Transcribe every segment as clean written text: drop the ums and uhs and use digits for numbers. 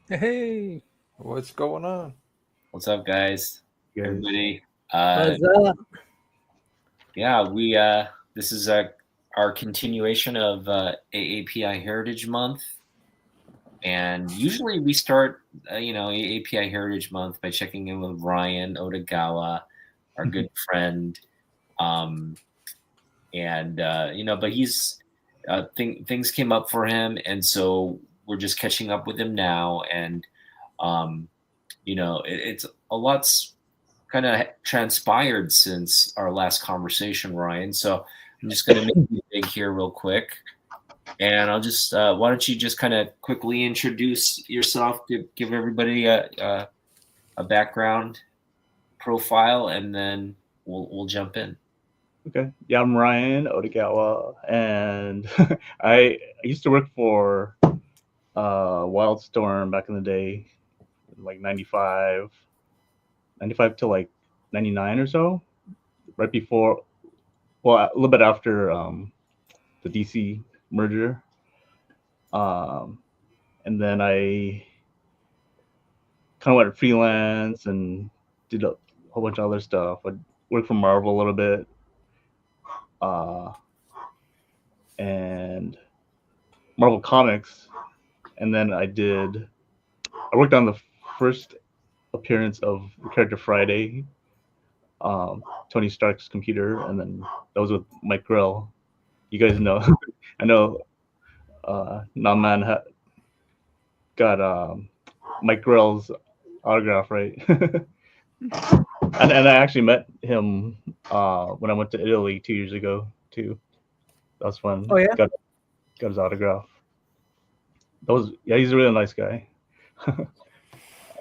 Hey, What's going on? What's up, guys? Guys. Everybody. Uh, what's up? yeah, we this is our continuation of AAPI Heritage Month, and usually we start, AAPI Heritage Month by checking in with Ryan Odagawa, our good friend, um, and but he's things came up for him, and so we're just catching up with him now, and um, it's a lot's kind of transpired since our last conversation, Ryan. So I'm just going to make you big here real quick. And I'll just, why don't you just kind of quickly introduce yourself, give everybody a background profile, and then we'll jump in. Okay. Yeah, I'm Ryan Odagawa, and I used to work for Wildstorm back in the day, like 95 to like 99 or so, right before, well, a little bit after the DC merger. Um, and then I kind of went freelance and did a whole bunch of other stuff. I worked for Marvel a little bit, uh, and Marvel Comics, and then I worked on the first appearance of the character Friday, Tony Stark's computer, and then that was with Mike Grell. You guys know, I know, Man got Mike Grell's autograph, right? And I actually met him when I went to Italy 2 years ago too. That was Oh fun. yeah. Got his autograph. That was Yeah. He's a really nice guy.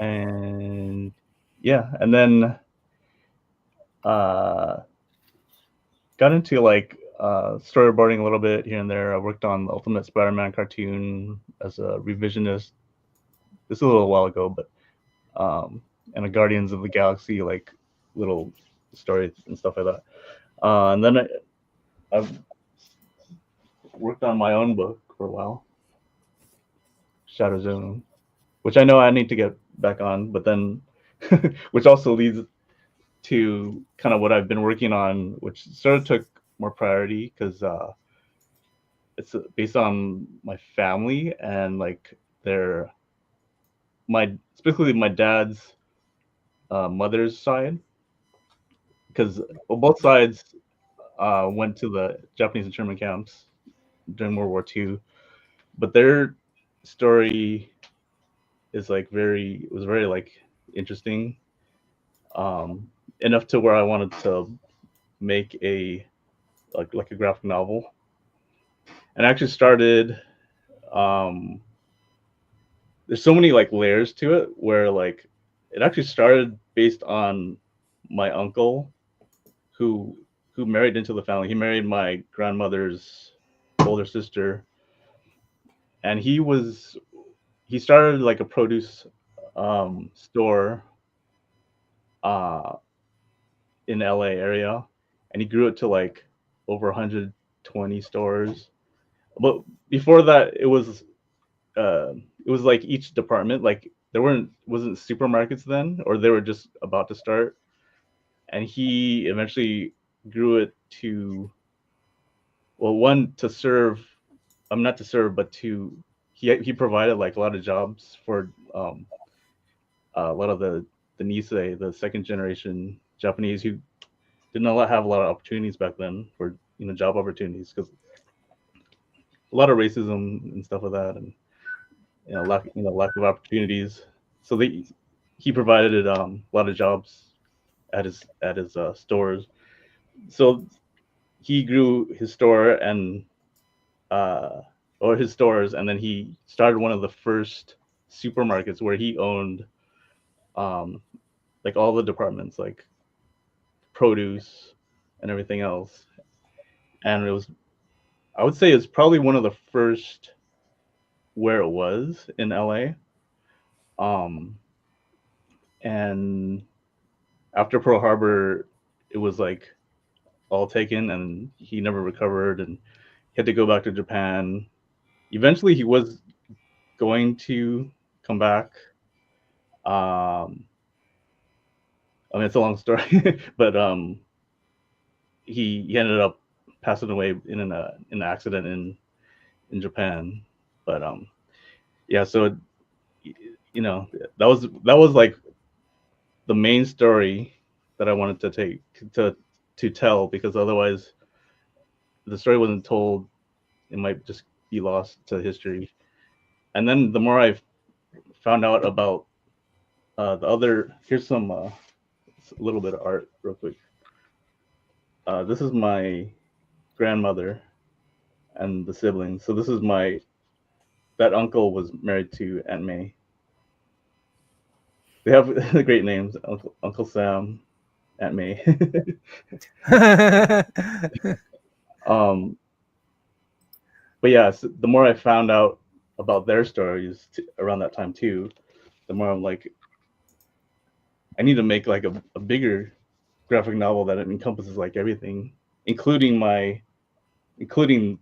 And yeah, and then uh, got into like storyboarding a little bit here and there. I worked on the Ultimate Spider-Man cartoon as a revisionist. This is a little while ago, but and a Guardians of the Galaxy like little stories and stuff like that. And then I've worked on my own book for a while, Shadow Zone, which I know I need to get back on, but then which also leads to kind of what I've been working on, which sort of took more priority because it's based on my family and like their my specifically my dad's mother's side, because both sides went to the Japanese internment camps during World War II, but their story is like very like interesting, um, enough to where I wanted to make a like a graphic novel, and I actually started. Um, there's so many like layers to it where like it actually started based on my uncle who married into the family. He married my grandmother's older sister, and he started like a produce store uh, in LA area, and he grew it to like over 120 stores. But before that, it was like each department, like there wasn't supermarkets then, or they were just about to start, and he eventually grew it to, well, one to serve, not to serve, but to he provided like a lot of jobs for a lot of the Nisei, the second generation Japanese who did not have a lot of opportunities back then for job opportunities, because a lot of racism and stuff like that, and lack of opportunities. So he provided a lot of jobs at his stores. So he grew his store and uh, or his stores, and then he started one of the first supermarkets where he owned um, like all the departments, like produce and everything else. And it was, I would say, it's probably one of the first where it was in LA. Um, and after Pearl Harbor, it was like all taken, and he never recovered, and he had to go back to Japan. Eventually, he was going to come back. I mean, it's a long story, but he ended up passing away in an accident in Japan. But yeah, so you know that was like the main story that I wanted to take to tell, because otherwise the story wasn't told, it might just be lost to history. And then the more I found out about the other, here's some a little bit of art real quick. This is my grandmother and the siblings. So this is my that uncle was married to Aunt May. They have great names: Uncle Sam, Aunt May. um, but yeah, so the more I found out about their stories around that time too, the more I'm like, I need to make like a bigger graphic novel that encompasses like everything, including including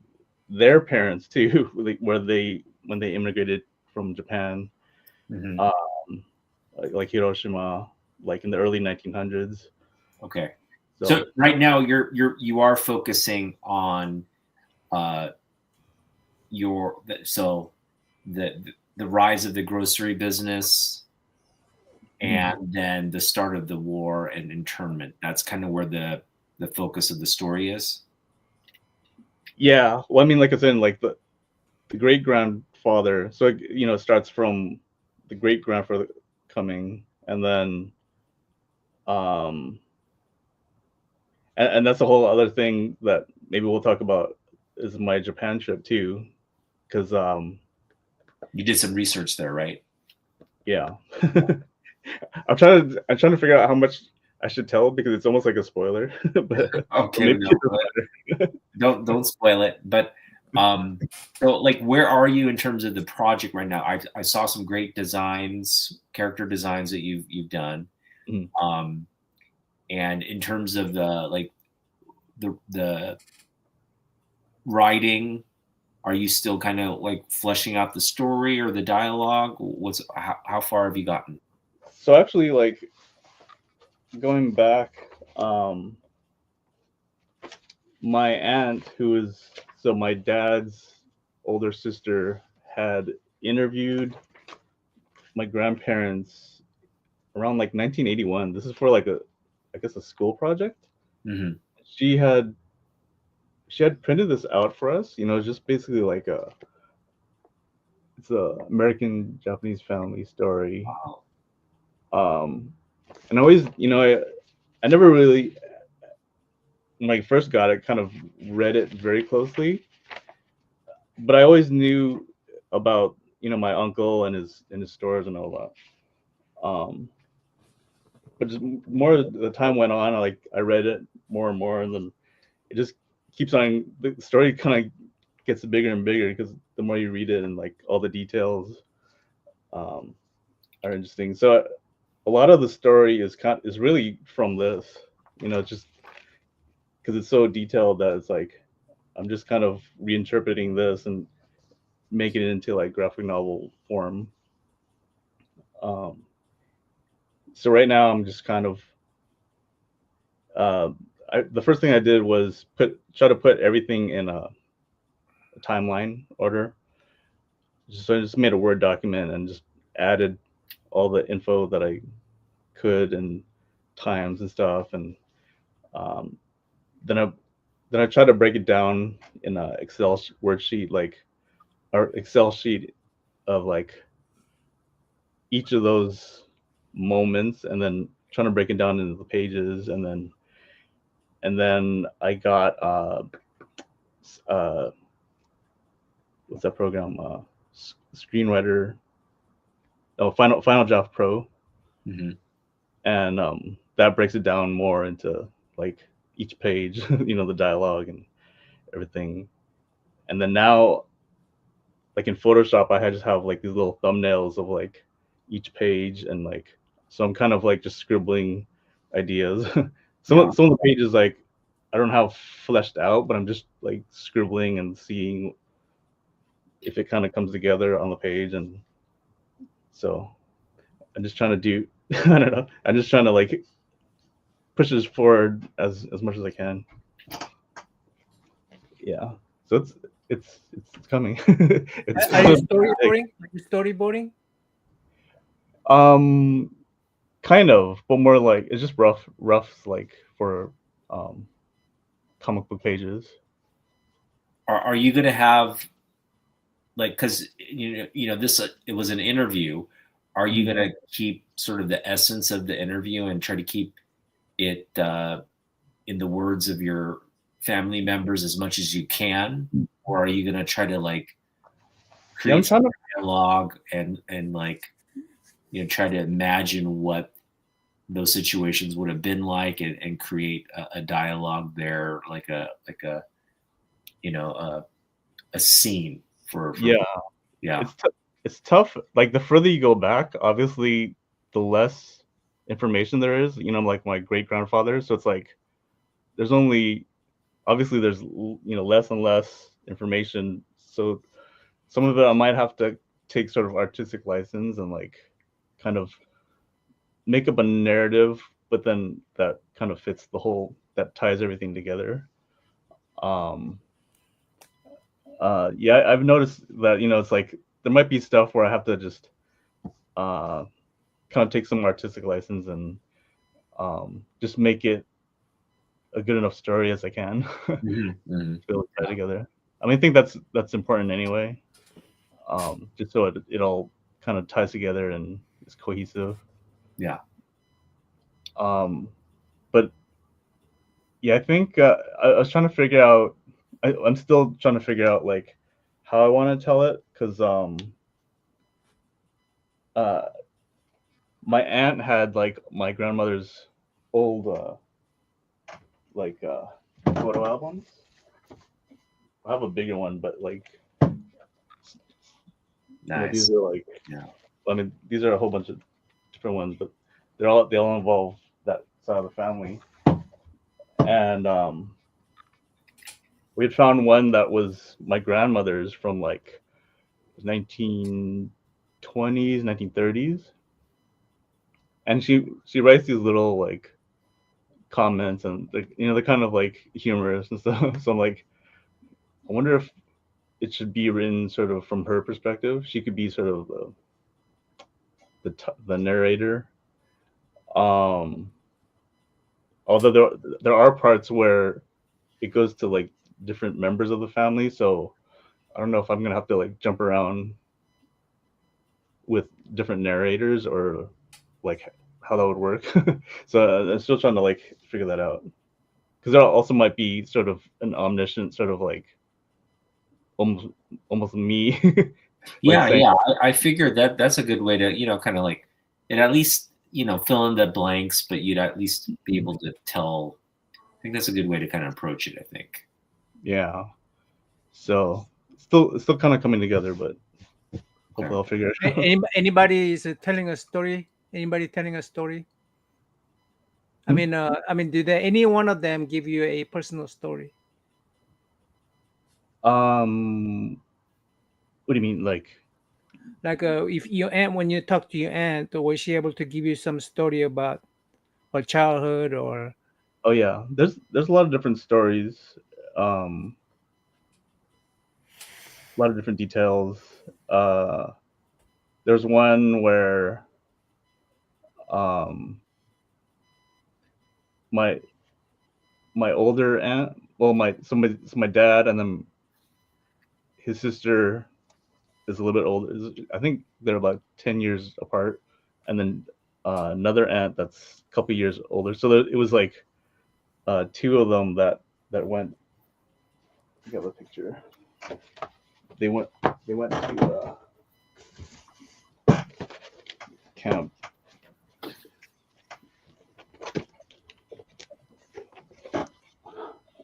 their parents too, like where they when they immigrated from Japan, Mm-hmm. like Hiroshima, like in the early 1900s. Okay. So So right now you are focusing on uh, so the rise of the grocery business and then the start of the war and internment. That's kind of where the focus of the story is. yeah, well, I mean, like I said, like the great grandfather. So it starts from the great grandfather coming, and then um, and that's a whole other thing that maybe we'll talk about is my Japan trip too, because You did some research there, right? yeah, I'm trying to figure out how much I should tell because it's almost like a spoiler, but Okay, maybe no, it doesn't matter. don't spoil it. But so like, where are you in terms of the project right now? I saw some great designs, character designs that you've done. Mhm. Um, and in terms of the writing, are you still kind of like fleshing out the story or the dialogue? How far have you gotten? So actually, like going back, my aunt, who is so my dad's older sister, had interviewed my grandparents around like 1981. This is for like I guess a school project. Hmm. She had she had printed this out for us. It's just basically like it's a American Japanese family story. Wow. Um, and I always, I never really when I first got it, kind of read it very closely, but I always knew about my uncle and his stores and all that. But just more as the time went on, I read it more and more, and then it just keeps on. The story kind of gets bigger and bigger because the more you read it and like all the details um, are interesting. So a lot of the story is really from this, just because it's so detailed that it's like I'm just kind of reinterpreting this and making it into like graphic novel form. Um, so right now I'm just kind of uh, the first thing I did was try to put everything in a timeline order. So I just made a Word document and just added all the info that I could and times and stuff, and um, then I try to break it down in a Excel worksheet, like or Excel sheet of like each of those moments, and then trying to break it down into the pages, and then I got uh, what's that program? Screenwriter, oh, Final Draft Pro, Hmm. and that breaks it down more into like each page, the dialogue and everything. And then now, like in Photoshop, I just have like these little thumbnails of like each page, and like so I'm kind of like just scribbling ideas. Yeah. Some of the pages like I don't have fleshed out, but I'm just like scribbling and seeing if it kind of comes together on the page, and So I'm just trying to do I don't know. I'm just trying to like push this forward as much as I can. Yeah. So it's coming. It's Are you still big. storyboarding? Are you storyboarding? Kind of, but more like it's just roughs like for um comic book pages. Are you going to have like, because this it was an interview. Are you going to keep sort of the essence of the interview and try to keep it in the words of your family members as much as you can, or are you going to try to like Yeah, I'm create trying some to. dialogue and like try to imagine what those situations would have been like and create a dialogue there, like a a scene for Yeah, yeah. it's tough. Like the further you go back, obviously, the less information there is. Like my great grandfather. So it's like there's only obviously there's less and less information. So some of it I might have to take sort of artistic license and like kind of make up a narrative, but then that kind of fits the whole that ties everything together. Um, yeah, I've noticed that it's like there might be stuff where I have to just uh, kind of take some artistic license and just make it a good enough story as I can Mm-hmm. to be able to tie together. I mean, I think that's important anyway, just so it all kind of ties together and is cohesive. Yeah. But yeah, I think I was trying to figure out. I'm still trying to figure out like how I want to tell it because uh, my aunt had like my grandmother's old like photo albums. I have a bigger one, but like these Nice. are like Yeah. I mean these are a whole bunch of different ones, but they all involve that side of the family. And we had found one that was my grandmother's from like 1920s, 1930s, and she writes these little like comments and like they're kind of like humorous and stuff. So I'm like, I wonder if it should be written sort of from her perspective. She could be sort of the narrator. Um, Although there are parts where it goes to like different members of the family, so I don't know if I'm gonna have to like jump around with different narrators or like how that would work. So I'm still trying to like figure that out because there also might be sort of an omniscient sort of like almost almost me like Yeah, saying yeah. I figured that that's a good way to, kind of like, and at least, fill in the blanks, but you'd at least be able to tell. I think that's a good way to kind of approach it, I think. yeah. So still kind of coming together, but Okay. hopefully I'll figure it out. Anybody is telling a story? Anybody telling a story? Did any one of them give you a personal story? What do you mean like? Like, if your aunt, when you talk to your aunt, was she able to give you some story about her childhood or? Oh yeah, there's a lot of different stories, a lot of different details. Uh, there's one where um, my my older aunt, well, my dad, and then his sister is a little bit older. I think they're about 10 years apart, and then another aunt that's a couple years older. So it was like two of them that went. I got the picture. They went to camp.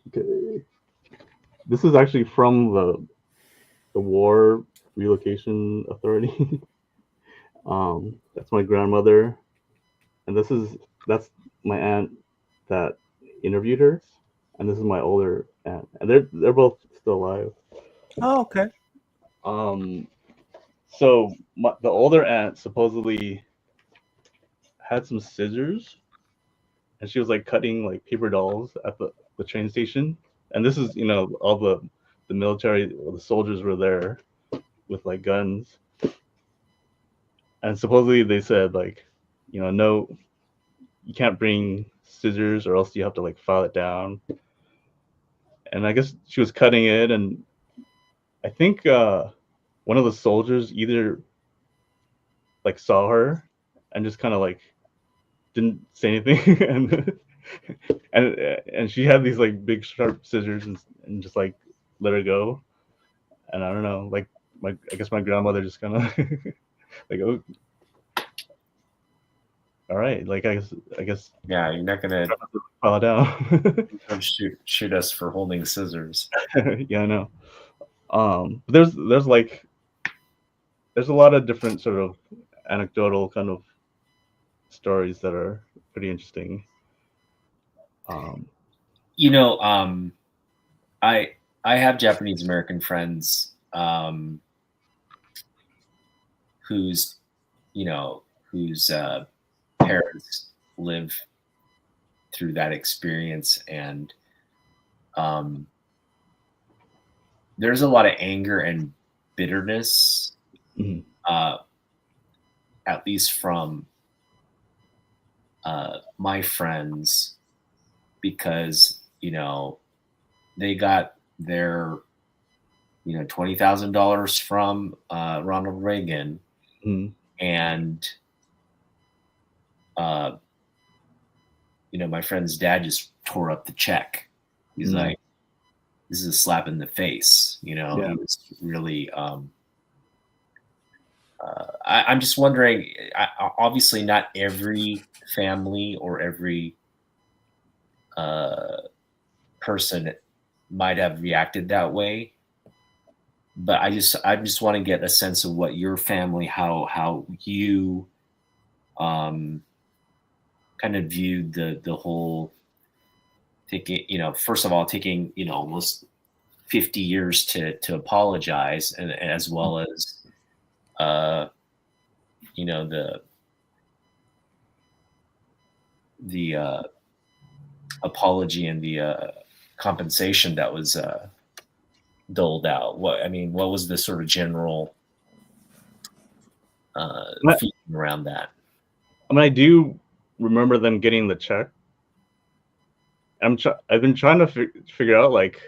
Okay. This is actually from the War Relocation Authority. That's my grandmother, and that's my aunt that interviewed her, and this is my older aunt, and they're both still alive. Oh, okay. Um, So the older aunt supposedly had some scissors, and she was like cutting like paper dolls at the train station. And this is, all the military, the soldiers were there with like guns. And supposedly they said like, no, you can't bring scissors or else you have to like file it down. And I guess she was cutting it, and I think one of the soldiers either like saw her and just kind of like didn't say anything, and she had these like big sharp scissors, and just like let her go. And I don't know, like I guess my grandmother just kind of like, oh, all right, like I guess Yeah, you're not gonna file it down. come shoot us for holding scissors. Yeah, I know. But there's a lot of different sort of anecdotal kind of stories that are pretty interesting. You know, I have Japanese American friends whose parents live through that experience, and there's a lot of anger and bitterness, Mhm. At least from my friends, because they got their $20,000 from Ronald Reagan, Mhm. and my friend's dad just tore up the check. He's Mhm. like, "This is a slap in the face." Yeah. He was really. I'm just wondering. Obviously, not every family or every person might have reacted that way, but I just want to get a sense of what your family, how you kind of viewed the whole taking, first of all, taking almost 50 years to apologize, and as well as uh the apology and the compensation that was doled out. What was the sort of general feeling around that? I mean, I do remember them getting the check. I've been trying to figure out, like,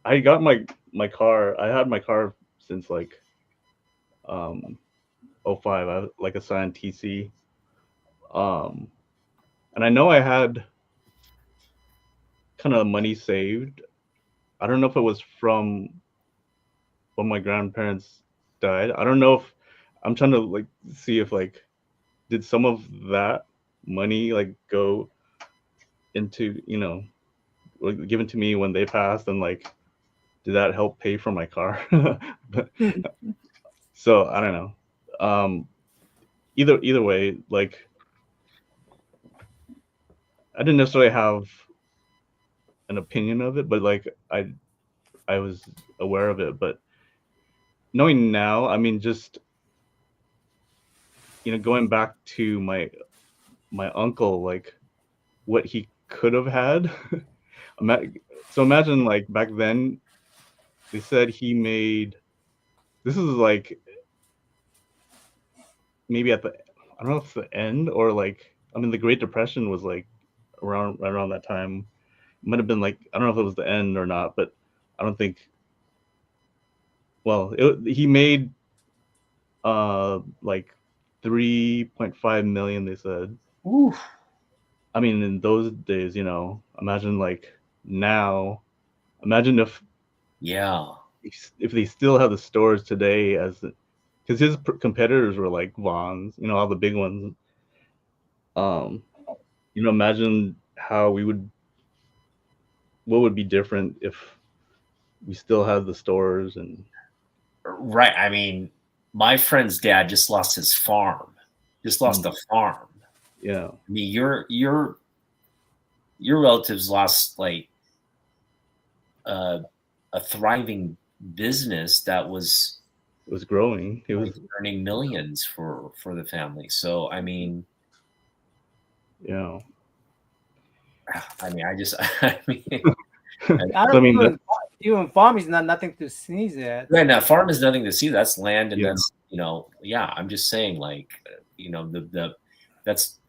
I got my car. I had my car since like um 05. I like assigned TC. Um, and I know I had kind of money saved. I don't know if it was from when my grandparents died. I don't know if I'm trying to like see if like did some of that money like go into like, given to me when they passed, and like did that help pay for my car? But, so I don't know. Either way, like I didn't necessarily have an opinion of it, but like I was aware of it. But knowing now, I mean, just going back to my uncle, like what he could have had. So imagine like back then, they said he made. This is like maybe at the, I don't know if it's the end or like, I mean, the Great Depression was like right around that time. It might have been like, I don't know if it was the end or not, but I don't think. Well, he made like 3.5 million, they said. Oof. I mean, in those days, imagine like now. Imagine Yeah. if they still have the stores today, as because his competitors were like Vons, all the big ones. Um, imagine how what would be different if we still had the stores and. Right. I mean, my friend's dad just lost his farm. Just lost a farm. Yeah. I mean, your relatives lost like a thriving business that was it was growing. It was earning millions for the family. So I mean, yeah. I mean, I just I mean, I So I don't mean that even farm is not nothing to sneeze at. right now farm is nothing to see. That's land, and yeah. that's yeah. I'm just saying, like the that's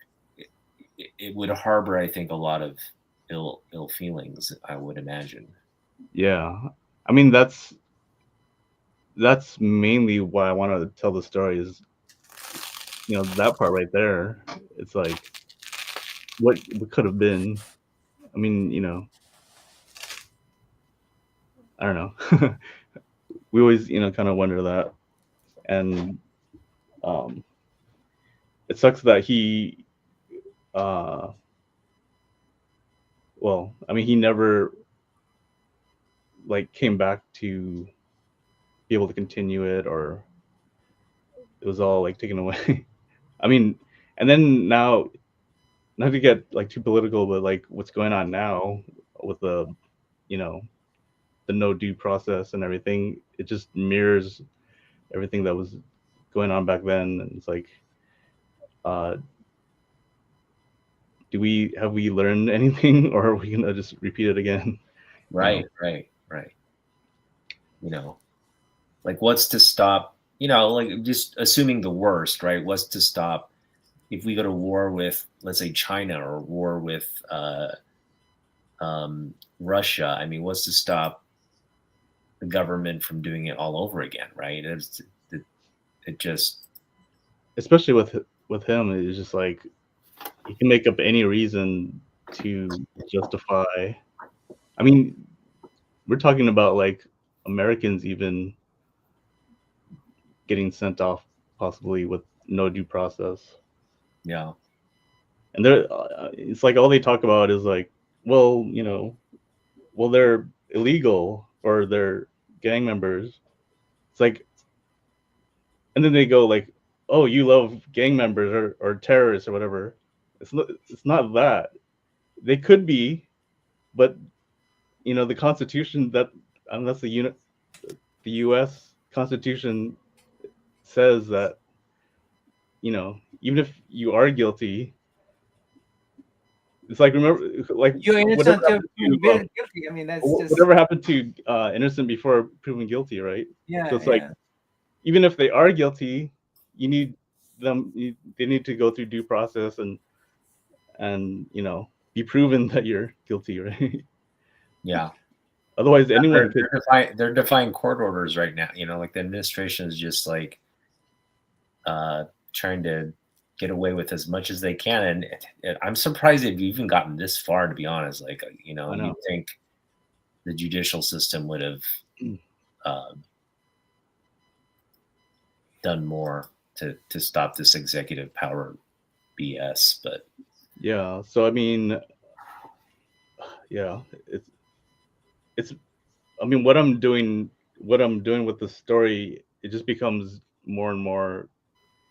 it would harbor, I think, a lot of ill feelings, I would imagine. Yeah. I mean that's mainly why I wanted to tell the story is that part right there. It's like what could have been. I mean, I don't know. We always, kind of wonder that. And um it sucks that he uh well, I mean he never like came back to be able to continue it, or it was all like taken away. I mean, and then now, not to get like too political, but like what's going on now with you know the no due process and everything, it just mirrors everything that was going on back then. And it's like, uh do we have we learned anything, or are we gonna just repeat it again? Right, right, right. You know, like what's to stop? Like just assuming the worst, right? What's to stop if we go to war with, let's say, China or war with Russia? I mean, what's to stop the government from doing it all over again, right? It just Especially with him, it's just like he can make up any reason to justify. I mean, we're talking about like Americans even getting sent off possibly with no due process. yeah, And it's like all they talk about is like, well, well, they're illegal or they're gang members. It's like, and then they go like, oh, you love gang members or terrorists or whatever. It's not that. They could be, but the Constitution that unless the U.S. Constitution says that even if you are guilty, it's like remember like You're whatever innocent until happened to proven guilty. I mean, that's just whatever happened to innocent before proven guilty, right? So yeah, it's like yeah, even if they are guilty, you need they need to go through due process and be proven that you're guilty, right? yeah. Otherwise, anyone could. They're defying court orders right now. Like the administration is just like trying to get away with as much as they can, and I'm surprised they've even gotten this far. To be honest, like I know. you'd think the judicial system would have uh, done more to stop this executive power BS. But Yeah. So I mean, yeah, it's. I mean, what I'm doing with the story, it just becomes more and more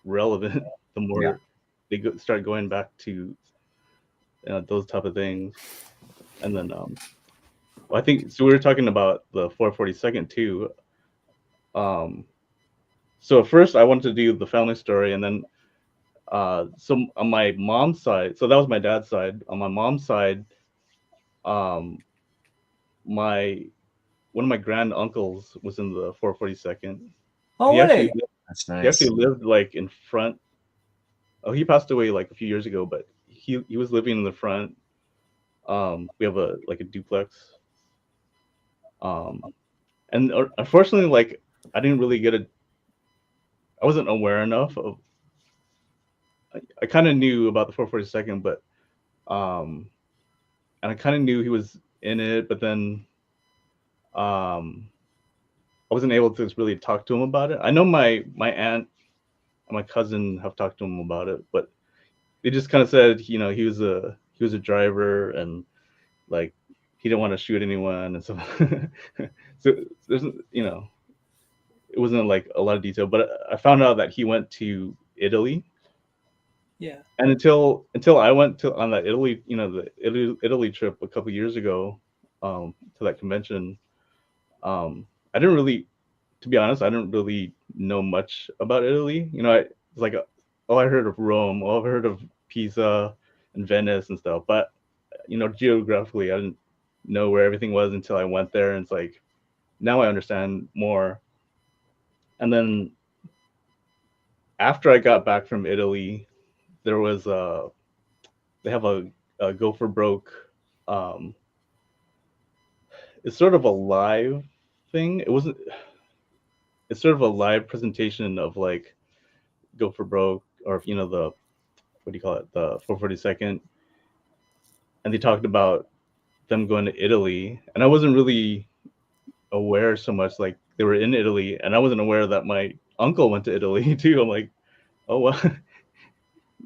relevant the yeah, more they start going back to those type of things. And then I think so. We were talking about the 442nd too. So at first I wanted to do the family story, and then so on my mom's side, so that was my dad's side. On my mom's side, um, my one of my grand uncles was in the 442nd. oh He actually really? that's he actually nice. lived like in front. Oh, he passed away like a few years ago, but he was living in the front. We have a like a duplex. Um, and unfortunately, like I didn't really get a. I wasn't aware enough of. I kind of knew about the 442nd, but um, and I kind of knew he was in it, but then um, I wasn't able to really talk to him about it. I know my aunt and my cousin have talked to him about it, but they just kind of said, he was a driver and like he didn't want to shoot anyone and stuff. So there's it wasn't like a lot of detail, but I found out that he went to Italy. Yeah. And until I went to on that Italy, the Italy trip a couple years ago, to that convention, I didn't really to be honest, I didn't really know much about Italy. It's like, oh, I heard of Rome, oh, I've heard of Pisa and Venice and stuff, but geographically, I didn't know where everything was until I went there, and it's like now I understand more. And then after I got back from Italy, there was they have a Go for Broke. Um, it's sort of a live thing. It wasn't. It's sort of a live presentation of like Go for Broke, or the, what do you call it, the 442nd, and they talked about them going to Italy, and I wasn't really aware so much, like they were in Italy, and I wasn't aware that my uncle went to Italy too. I'm like, oh well.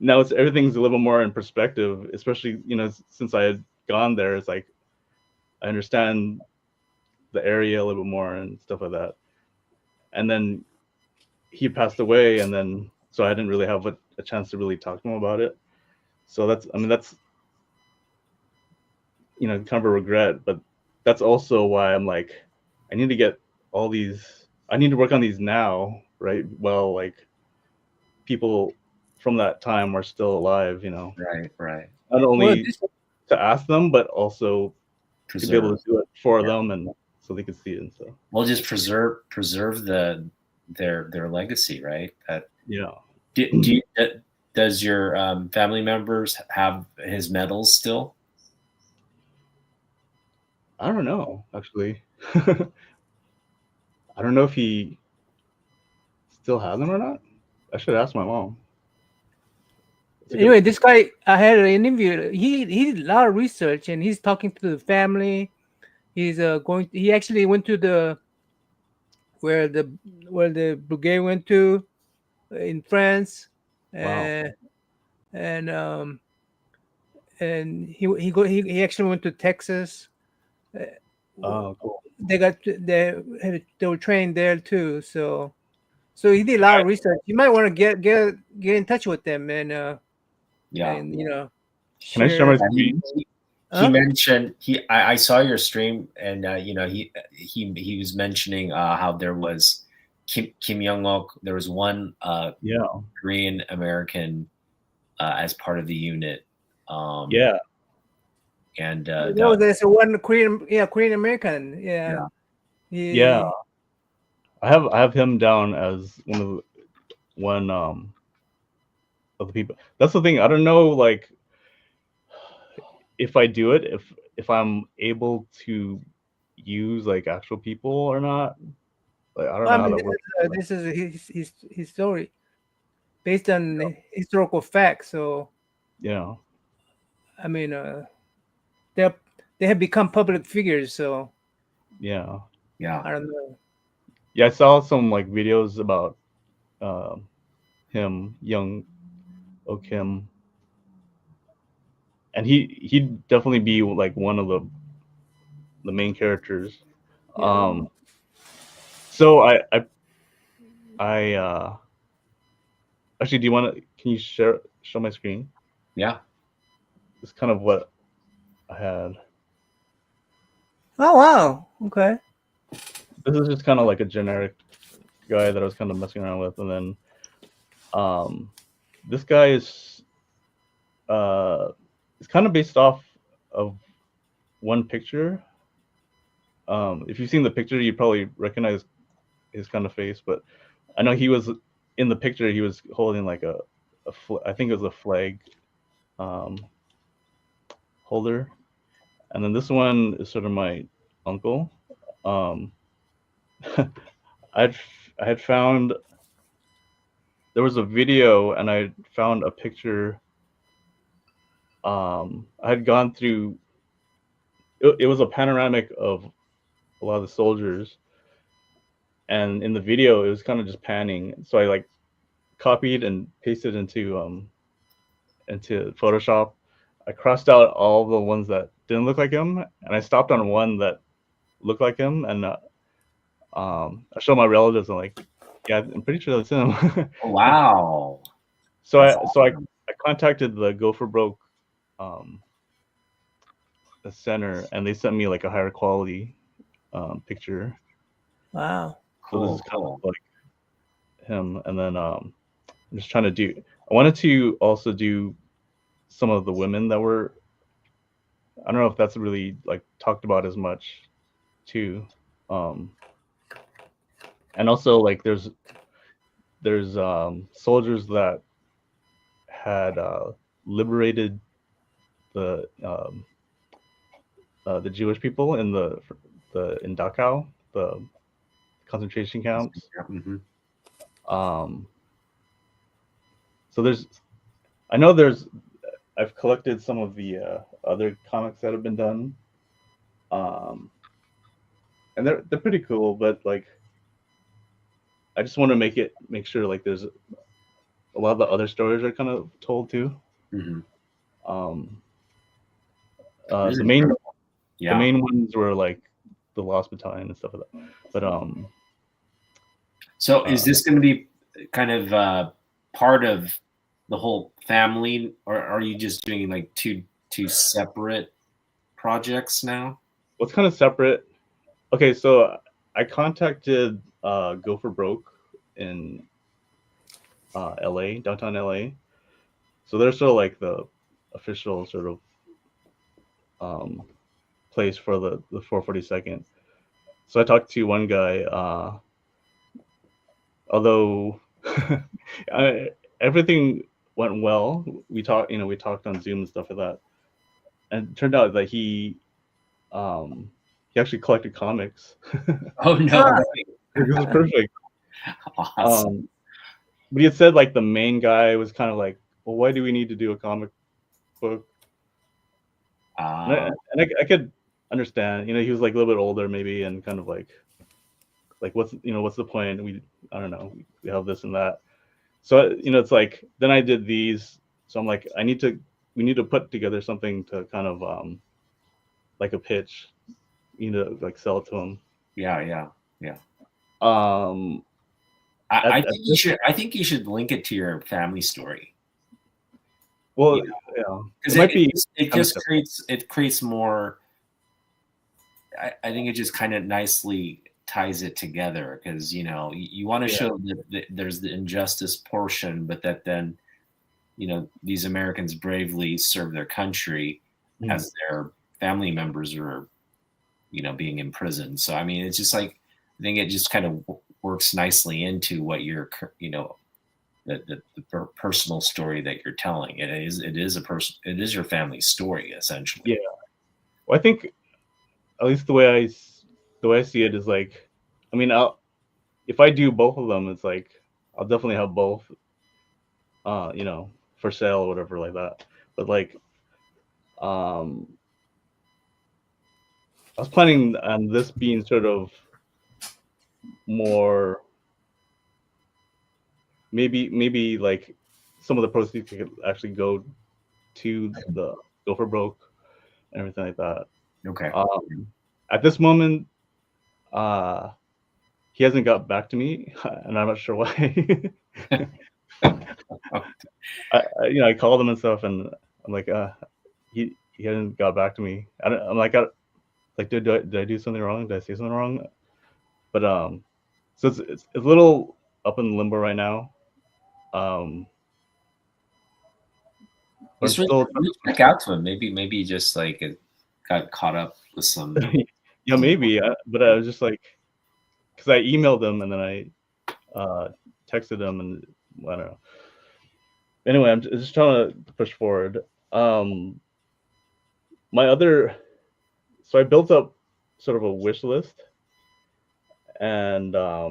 Now it's everything's a little more in perspective, especially since I had gone there. It's like I understand the area a little bit more and stuff like that. And then he passed away, and then so I didn't really have a chance to really talk to him about it. So that's kind of a regret, but that's also why I'm like, I need to get all these. I need to work on these now, right? Well, like people from that time are still alive, Right. Not Well, only to ask them, but also to be able Preserve. to do it for them, and so they could see it and stuff. Well, just preserve their legacy, right? Yeah. Does your family members have his medals still? I don't know, actually. I don't know if he still has them or not. I should ask my mom. Anyway, this guy, I had an interview. He did a lot of research, and he's talking to the family. He's going. He actually went to the where the brigade went to in France, Wow. and he actually went to Texas. Oh, cool. They were trained there too. So he did a lot of research. You might want to get in touch with them and and Can I share my share. screen? He mentioned I saw your stream, and he was mentioning how there was Kim Young-ok. There was one Korean American as part of the unit. Yeah. And there's a one Korean American. Yeah. I have him down as one of the people. That's the thing. I don't know, like, if I do it, if I'm able to use like actual people or not. Like, I don't know how that works. This is his story based on historical facts. So yeah, I mean, they have become public figures. So yeah, I don't know. Yeah, I saw some like videos about him, Young Okim, and he'd definitely be like one of the main characters. Yeah. So I actually, do you want to? Can you show my screen? Yeah, it's kind of what I had. Oh wow! Okay. This is just kind of like a generic guy that I was kind of messing around with, and then this guy is it's kind of based off of one picture. If you've seen the picture, you probably recognize his kind of face, but I know he was in the picture. He was holding like I think it was a flag holder, and then this one is sort of my uncle. I had found there was a video, and I found a picture. I had gone through. It was a panoramic of a lot of the soldiers, and in the video it was kind of just panning. So I like copied and pasted into Photoshop. I crossed out all the ones that didn't look like him, and I stopped on one that looked like him, and I showed my relatives. I'm like, yeah, I'm pretty sure that's him. Wow. So I contacted the Go for Broke center, and they sent me like a higher quality picture. Wow. So this Cool, is kind cool. of like him, and then I'm just trying to do. I wanted to also do some of the women that were. I don't know if that's really like talked about as much, too. Um, and also like there's soldiers that had liberated the Jewish people in the in Dachau, the concentration camps. Mm-hmm. Um, so I know I've collected some of the other comics that have been done, um, and they're pretty cool. But like, I just want to make sure like there's a lot of the other stories are kind of told too. Mm-hmm. Um, This is the main incredible. the Yeah. main ones were like the Lost Battalion and stuff like that. But So is this going to be kind of part of the whole family, or are you just doing like two separate projects now? what's kind of separate? Okay, so I contacted Go for Broke in LA, downtown LA. So they're sort of like the official sort of place for the 442nd. So I talked to one guy, although everything went well. We talked on Zoom and stuff like that, and it turned out that he actually collected comics. Oh no Ah. way! This is perfect. Awesome. But he had said like the main guy was kind of like, well, why do we need to do a comic book? And I could understand. He was like a little bit older maybe, and kind of like what's the point? I don't know. We have this and that. So it's like then I did these. So I'm like, we need to put together something to kind of like a pitch, like sell it to him. Yeah. Um, I think you should. I think you should link it to your family story. well, yeah, because it might be. It just creates more. I think it just kind of nicely ties it together because you want to show that there's the injustice portion, but that then these Americans bravely serve their country as their family members are being imprisoned. So I mean, it's just like I think it just kind of works nicely into what you're the personal story that you're telling. It is your family's story essentially. Yeah, well, I think at least the way I see it is like, I mean, if I do both of them, it's like I'll definitely have both, for sale or whatever like that. But like, I was planning on this being sort of more, maybe like some of the proceeds could actually go to the Go for Broke and everything like that. Okay. At this moment, he hasn't got back to me, and I'm not sure why. I called him and stuff, and I'm like, he hasn't got back to me. I'm like, did I do something wrong? Did I say something wrong? But so it's a little up in limbo right now. Just check out to him. Maybe just like it got caught up with some. Yeah, maybe. But I was just like, because I emailed him and then I texted him, and I don't know. Anyway, I'm just trying to push forward. So I built up sort of a wish list, and I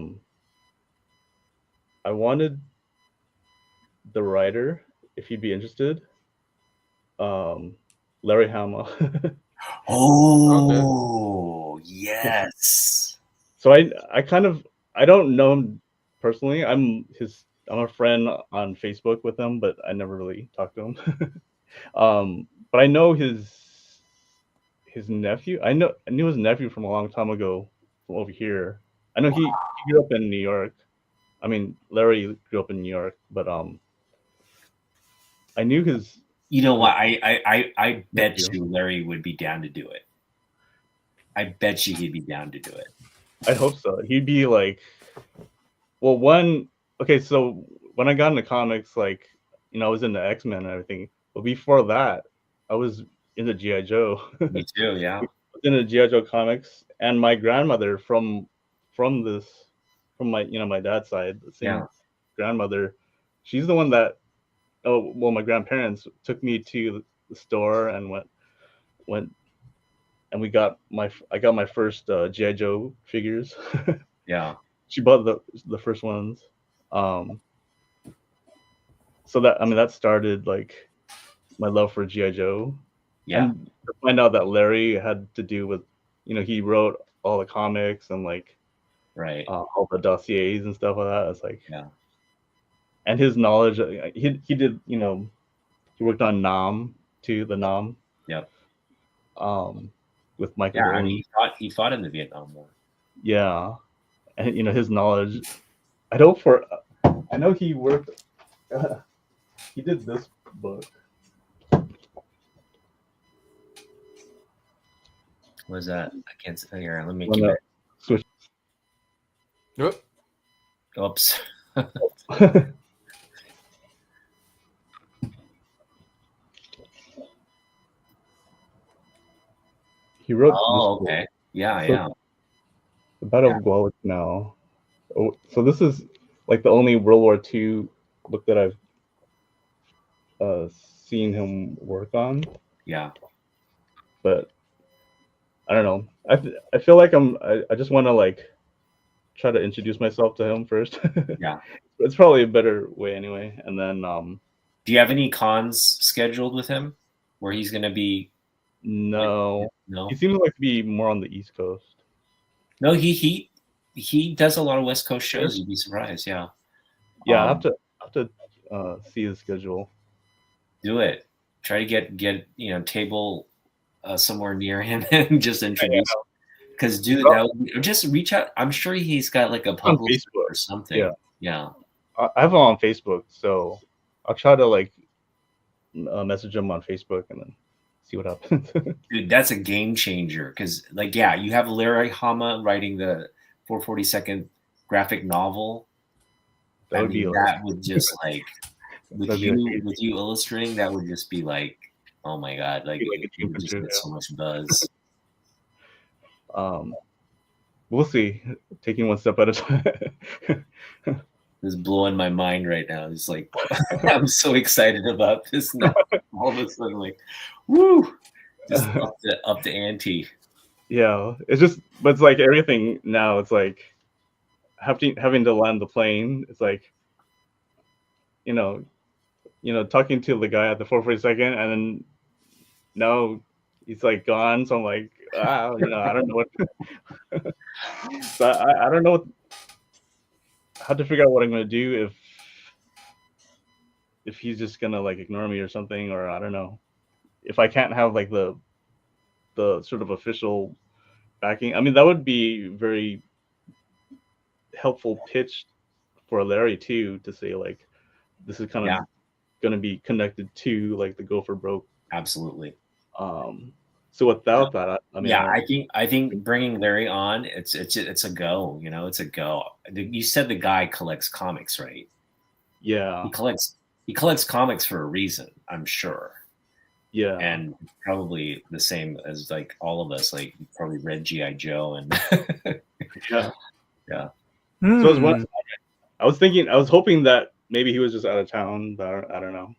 wanted the writer, if he'd be interested, Larry Hama. Oh, yes. So I don't know him personally. I'm a friend on Facebook with him, but I never really talked to him. But I know his nephew. I knew his nephew from a long time ago from over here. I know he grew up in New York. I mean, Larry grew up in New York, but I knew his. You know what? I bet you Larry would be down to do it. I bet you he'd be down to do it. I hope so. He'd be like, Well, okay, so when I got into comics, like, I was into X-Men and everything. But before that, I was into G.I. Joe. Me too. Yeah. I was into G.I. Joe comics, and my grandmother from my my dad's side, the same grandmother, she's the one that my grandparents took me to the store and went and I got my first G.I. Joe figures. Yeah. She bought the first ones. So that started like my love for G.I. Joe. Yeah. And to find out that Larry had to do with, he wrote all the comics and like Right. all the dossiers and stuff like that. It's like, Yeah. and his knowledge, he did, he worked on Nam too, the Nam. Yep. With Michael. Yeah, and he fought in the Vietnam War. Yeah, and his knowledge. I know he worked. He did this book. What is that? I can't see here. Let me Switch. Oops. He wrote. Oh, okay. Book. Yeah, so, yeah. The Battle of Guadalcanal. Oh, so this is like the only World War II book that I've seen him work on. Yeah. But I don't know. I feel like I just want to like try to introduce myself to him first. Yeah. It's probably a better way anyway. And then do you have any cons scheduled with him where he's going to be? No. No. He seems like to be more on the East Coast. No, he does a lot of West Coast shows. You'd be surprised. Yeah. Yeah, I have to see his schedule. Do it. Try to get table somewhere near him and just introduce. Because just reach out. I'm sure he's got like a publicist or something. Yeah. I have him on Facebook, so I'll try to like message him on Facebook and then see what happens. Dude, that's a game changer. Because you have Larry Hama writing the 442nd graphic novel. That would just like with you illustrating, that would just be like, oh my god, like it would just get so much buzz. We'll see. Taking one step at a time. This is blowing my mind right now. It's like I'm so excited about this now. All of a sudden, like, woo, just up the ante. Yeah, but it's like everything now. It's like having to land the plane. It's like, talking to the guy at the 442nd, and then no, he's like gone. So I'm like, I don't know what. So I don't know how to figure out what I'm gonna do if he's just gonna like ignore me or something, or I don't know if I can't have like the sort of official backing. I mean, that would be very helpful pitch for Larry too, to say like this is kind of going to be connected to like the Go for Broke. Absolutely. So without that, I mean, I think bringing Larry on, it's a go. It's a go. You said the guy collects comics, right? Yeah. He collects comics for a reason, I'm sure. Yeah. And probably the same as like all of us, like probably read G.I. Joe and yeah. So I was hoping that maybe he was just out of town, but I don't know.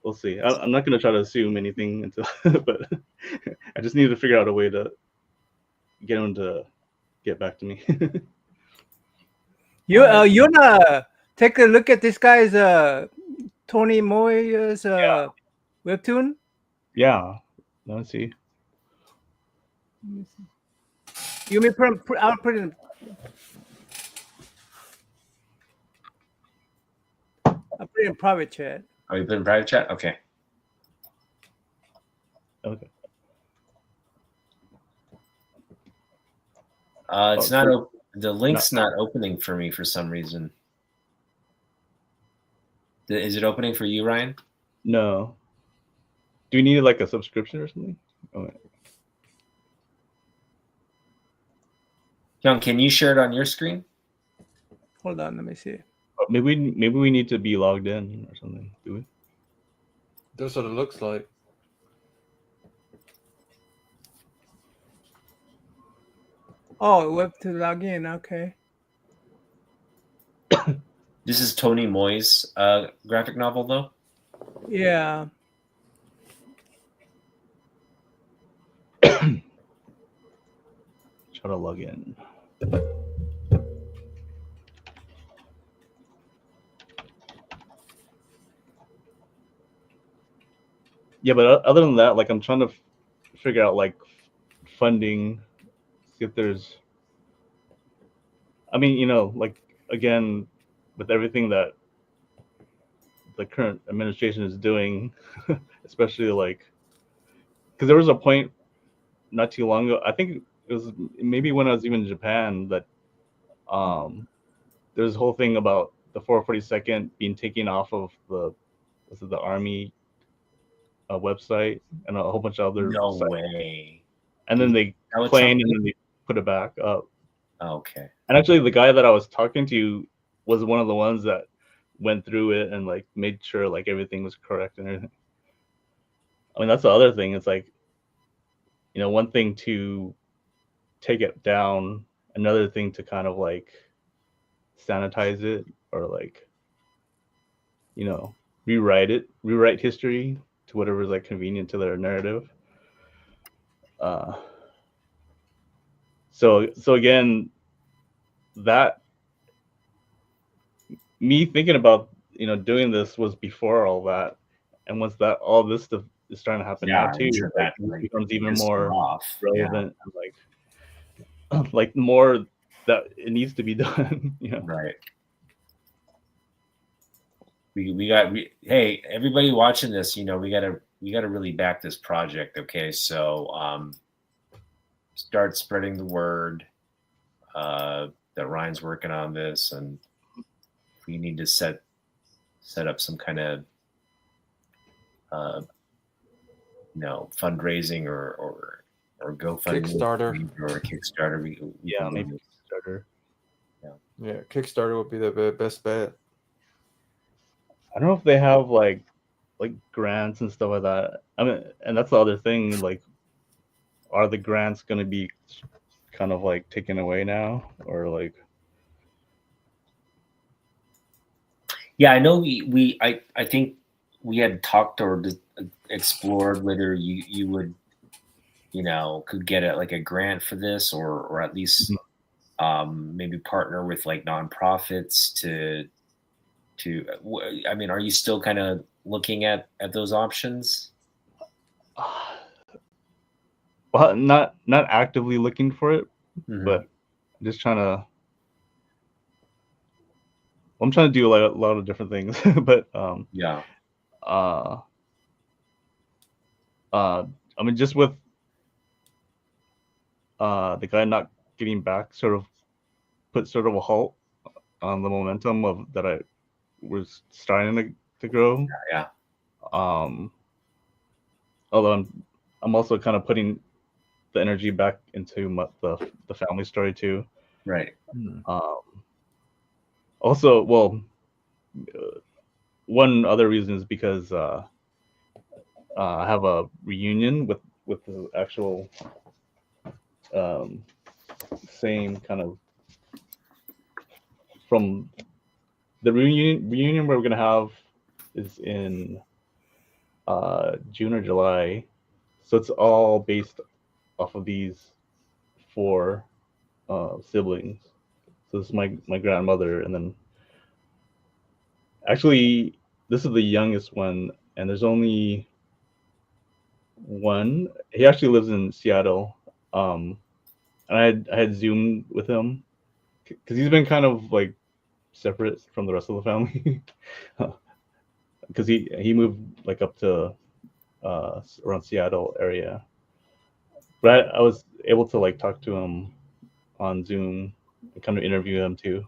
We'll see. I'm not going to try to assume anything until, but I just need to figure out a way to get him to get back to me. You wanna take a look at this guy's Tony Moy's webtoon? Yeah. Let me see. You may I'll put it in. I'll put it in private chat. Oh, you put in private chat? Okay. Okay. It's not the link's not opening for me for some reason. Is it opening for you, Ryan? No. Do you need like a subscription or something? Okay. John, can you share it on your screen? Hold on, let me see. Maybe we need to be logged in or something. Do we? That's what it looks like. Oh, web to log in. Okay. This is Tony Moy's graphic novel, though. Yeah. Try to log in. Yeah, but other than that, like I'm trying to figure out like funding, see if there's. I mean, like again, with everything that the current administration is doing, especially like, because there was a point not too long ago. I think it was maybe when I was even in Japan that there's a whole thing about the 442nd being taken off of the army website and a whole bunch of other No sites. way. And then they That would claimed sound and then they put it back up. Okay. And actually, the guy that I was talking to was one of the ones that went through it and like made sure like everything was correct and everything. I mean, that's the other thing. It's like, one thing to take it down, another thing to kind of like sanitize it or like, rewrite history to whatever is like convenient to their narrative. So again, that me thinking about doing this was before all that, and once that all this stuff is starting to happen now too, sure like, that it becomes even pissed more her off. relevant and like more that it needs to be done. Right. Hey, everybody watching this, we gotta really back this project. Okay, so start spreading the word that Ryan's working on this, and we need to set up some kind of fundraising or GoFundMe Kickstarter. or a Kickstarter. Maybe Kickstarter. Yeah, Kickstarter would be the best bet. I don't know if they have like grants and stuff like that. I mean, and that's the other thing. Like, are the grants going to be kind of like taken away now, or like? Yeah, I know. I think we had talked or explored whether you would, could get a grant for this, or at least maybe partner with like nonprofits to. I mean, are you still kind of looking at those options? Well, not actively looking for it, but just trying to. I'm trying to do a lot of different things, but yeah. I mean, just with the guy not getting back, sort of put sort of a halt on the momentum of that I was starting to grow. Yeah. Although I'm also kind of putting the energy back into the family story too. Right. Also, well, one other reason is because I have a reunion with the actual same kind of from the reunion we're gonna have is in June or July, so it's all based off of these 4 siblings. So this is my grandmother, and then actually this is the youngest one, and there's only one. He actually lives in Seattle, and I had Zoomed with him because he's been kind of like separate from the rest of the family because he moved like up to around Seattle area, but I was able to like talk to him on Zoom and kind of interview him too.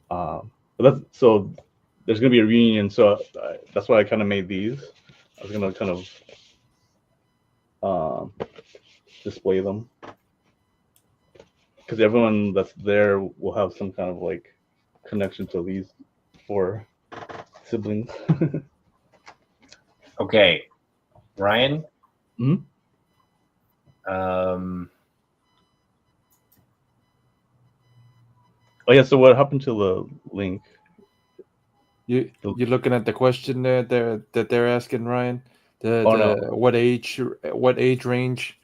But so there's gonna be a reunion, so that's why I kind of made these. I was gonna kind of display them because everyone that's there will have some kind of like connection to these 4 siblings. Okay, Ryan. Mhm. Oh yeah. So what happened to the link? You're looking at the question there that they're asking, Ryan. Oh, no. What age range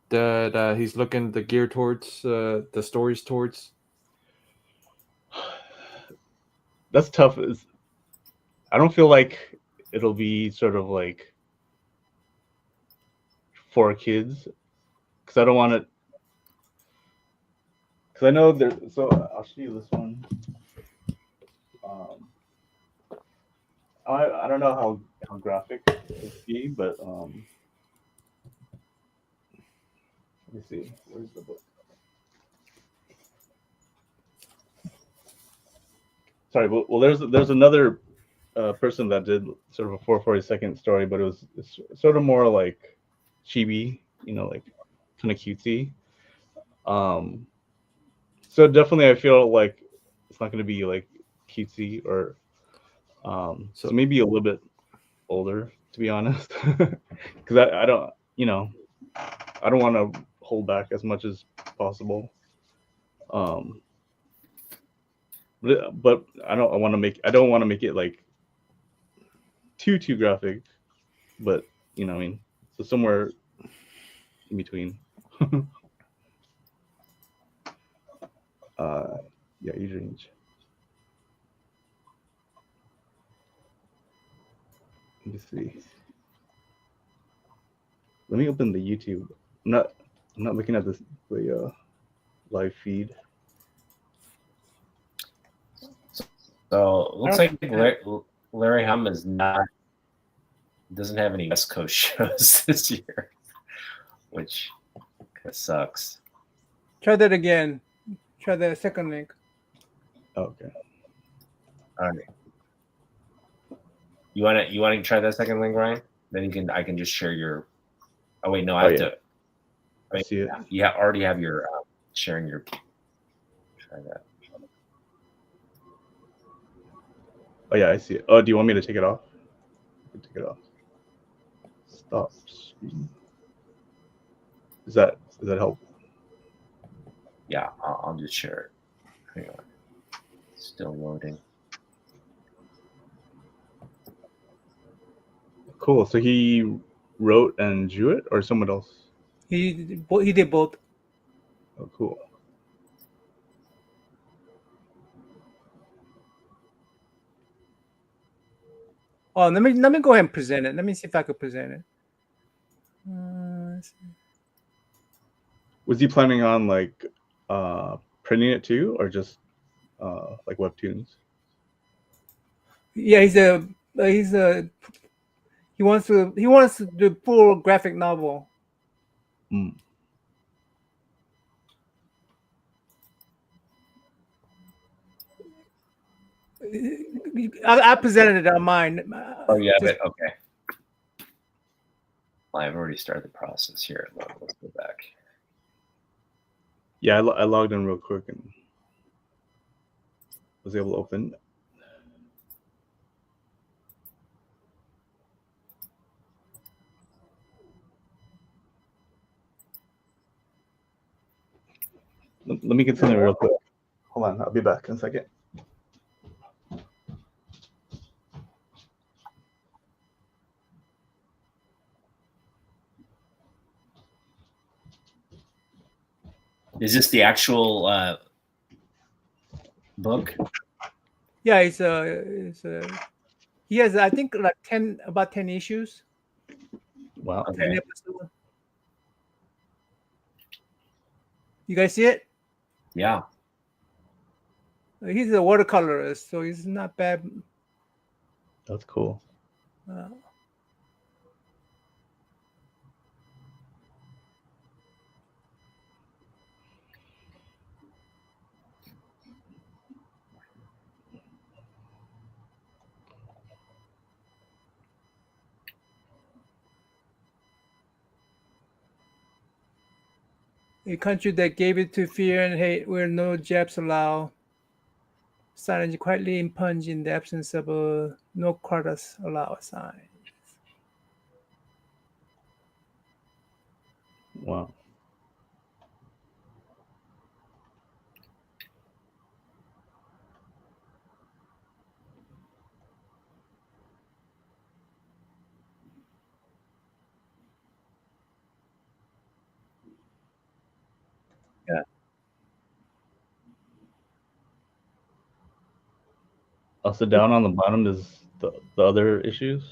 that he's looking to gear towards the stories towards? That's tough. I don't feel like it'll be sort of like for kids, because I don't want it. Because I know there. So I'll show you this one. I don't know how graphic it'll be, but let me see. Where's the book? Sorry. Well, there's another person that did sort of a 442nd story, but it's sort of more like chibi, like kind of cutesy. So definitely I feel like it's not going to be like cutesy or so maybe a little bit older, to be honest, because I don't I don't want to hold back as much as possible. But I don't want to make it like too graphic, but I mean, so somewhere in between. Yeah, age range. Let me see. Let me open the YouTube. I'm not looking at the live feed. So it looks like Larry Hum doesn't have any West Coast shows this year, which kind of sucks. Try that again. Try the second link. Okay. All right. You want to try that second link, Ryan? Then I can just share your. Oh wait, no, I have to. I see it. You already have your sharing your. Try that. Oh yeah, I see it. Oh, do you want me to take it off? Take it off. Stop screen. Does that help? Yeah, I'll just share it. Hang on. Still loading. Cool. So he wrote and drew it, or someone else? He did both. Oh, cool. Oh, let me go ahead and present it. Let me see if I could present it. Was he planning on like printing it too, or just like webtoons? Yeah, he wants to do full graphic novel. Mm. I presented it on mine. Oh yeah, but okay. Well, I've already started the process here. Let's go back. Yeah, I logged in real quick and was able to open. Let me continue real quick. Hold on, I'll be back in a second. Is this the actual book? Yeah, he has I think like about 10 issues. Wow. Okay. 10 episodes. You guys see it? Yeah. He's a watercolorist, so he's not bad. That's cool. A country that gave it to fear and hate, where no Japs allow. Silence quietly impinge in the absence of a no quarters allow sign. Wow. Yeah. Also, down on the bottom is the other issues.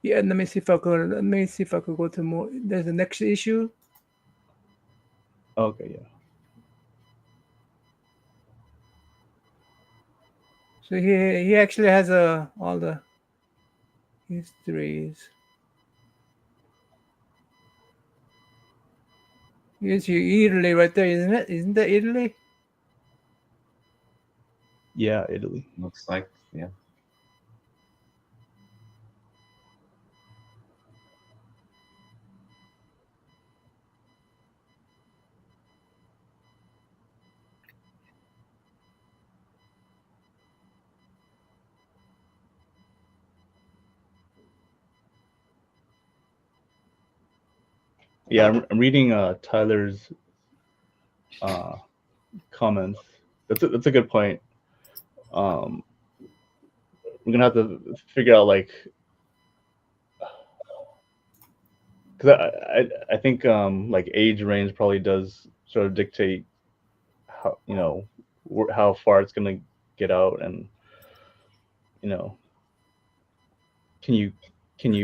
Yeah, let me see if I could. Let me see if I could go to more. There's the next issue. Okay, yeah. So he actually has all the histories. Yes, you Italy right there, isn't it? Isn't that Italy? Yeah, Italy. Looks like, yeah. Yeah, I'm reading Tyler's comments. That's a good point. We're gonna have to figure out like, because I think like age range probably does sort of dictate how how far it's gonna get out, and you know can you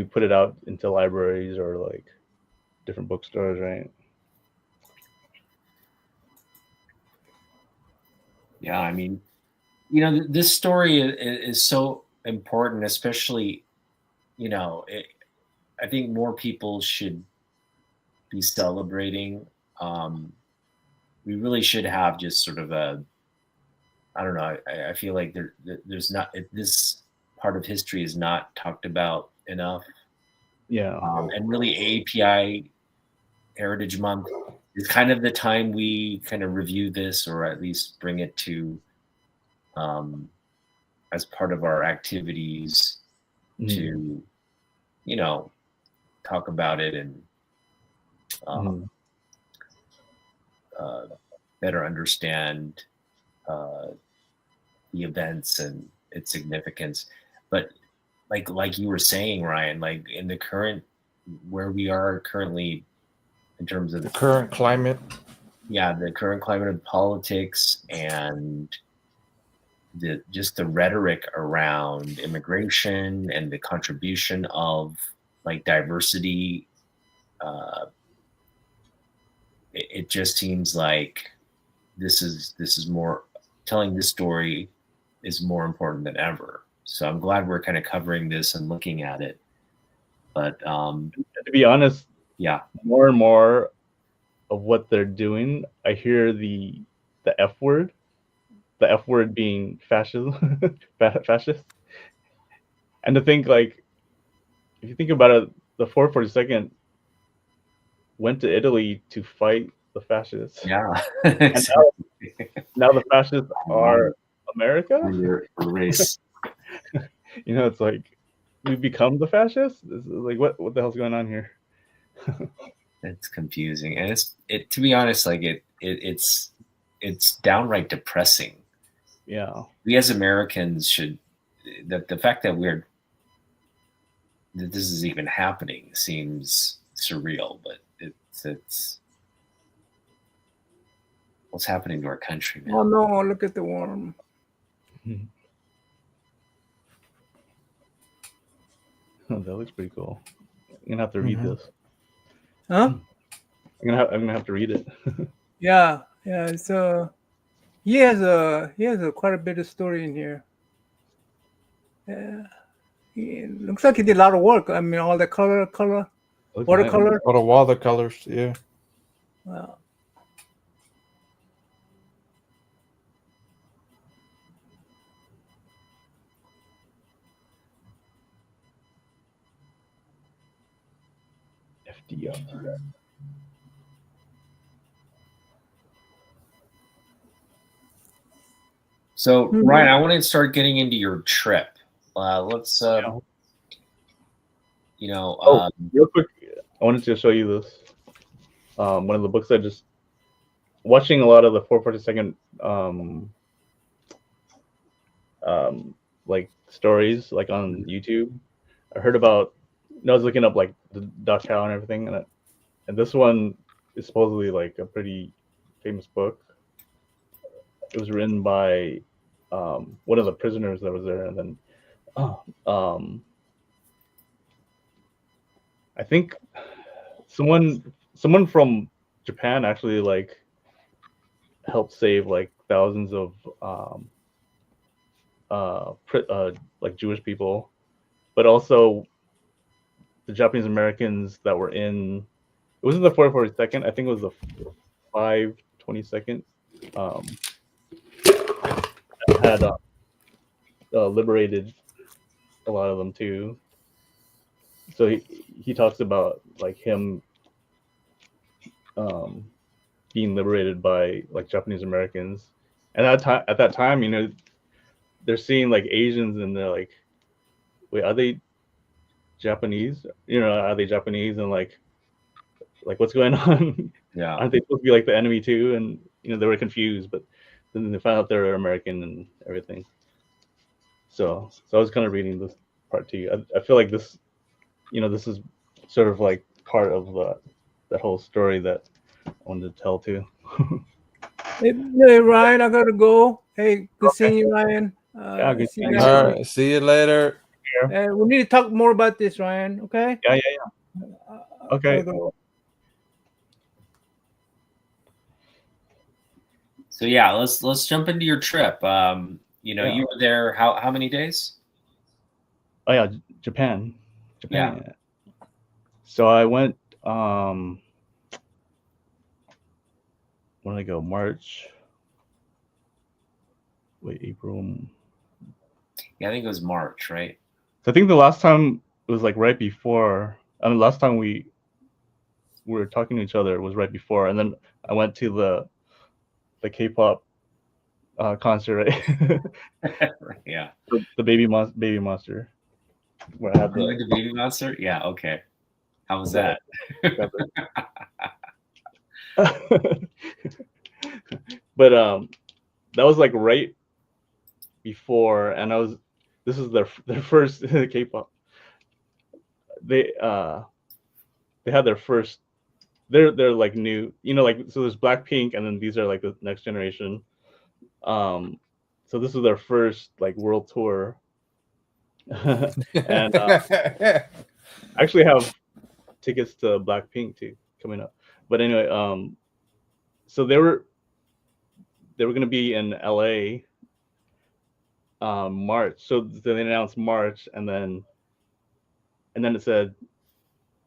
put it out into libraries or like different bookstores, right? Yeah, I mean, this story is so important, especially, I think more people should be celebrating. We really should have just sort of I don't know. I feel like there's not this part of history is not talked about enough. Yeah. And really, API Heritage Month is kind of the time we kind of review this, or at least bring it to as part of our activities to, talk about it and better understand the events and its significance. But like you were saying, Ryan, like in the current where we are currently in terms of The current climate. Yeah, the current climate of politics and just the rhetoric around immigration and the contribution of like diversity, it just seems like this is more telling this story is more important than ever. So I'm glad we're kind of covering this and looking at it. But to be honest, yeah, more and more of what they're doing, I hear the F word, the F word being fascism, fascist. And to think like, if you think about it, the 442nd went to Italy to fight the fascists. yeah, And exactly. now the fascists are America. Race. It's like we become the fascists. It's like what the hell's going on here? It's confusing, and it to be honest, like it's downright depressing. Yeah, we as Americans should the fact that this is even happening seems surreal, but it's what's happening to our country, man. Oh no! Look at the worm. that looks pretty cool. I'm gonna have to read this. Huh? I'm gonna have to read it. Yeah. It's he has quite a bit of story in here. Yeah. Looks like he did a lot of work. I mean, all the color, watercolor. All the watercolors, yeah. Wow. FDR. So Ryan, I want to start getting into your trip. Let's real quick, I wanted to show you this. One of the books I just watching a lot of the 442nd like stories like on YouTube. I heard about. I was looking up like the Dachau and everything, and this one is supposedly like a pretty famous book. It was written by one of the prisoners that was there, and then I think someone from Japan actually like helped save like thousands of like Jewish people, but also the Japanese Americans that were in. It wasn't the 442nd. I think it was the 522nd. Had liberated a lot of them too. So he talks about like him being liberated by like Japanese Americans, and at that time, you know, they're seeing like Asians and they're like, wait, are they Japanese? You know, are they Japanese? And like what's going on? Yeah, aren't they supposed to be like the enemy too? And you know, they were confused, but then they found out they're American and everything. So I was kind of reading this part too. I feel like this, you know, this is sort of like part of that whole story that I wanted to tell too. Hey, Ryan, I gotta go. Hey, good seeing you, Ryan. Yeah, good see seeing you you. All right, see you later. we need to talk more about this, Ryan. Okay. Yeah. Okay. So yeah, let's jump into your trip. You know, you were there how many days? Oh yeah, Japan. Yeah. So I went. When did I go? March. Wait, April. Yeah, I think it was March, right? So I think the last time it was like right before. I mean, last time we were talking to each other was right before, and then I went to the K-pop concert, right? Yeah. The baby monster. Where I had the baby monster. Yeah. Okay. How was that? But that was like right before, and this is their first K-pop. They had their first. They're like new, you know, like, so there's Blackpink, and then these are like the next generation. So this is their first like world tour, and I actually have tickets to Blackpink too coming up. But anyway, so they were gonna be in LA March. So they announced March, and then it said,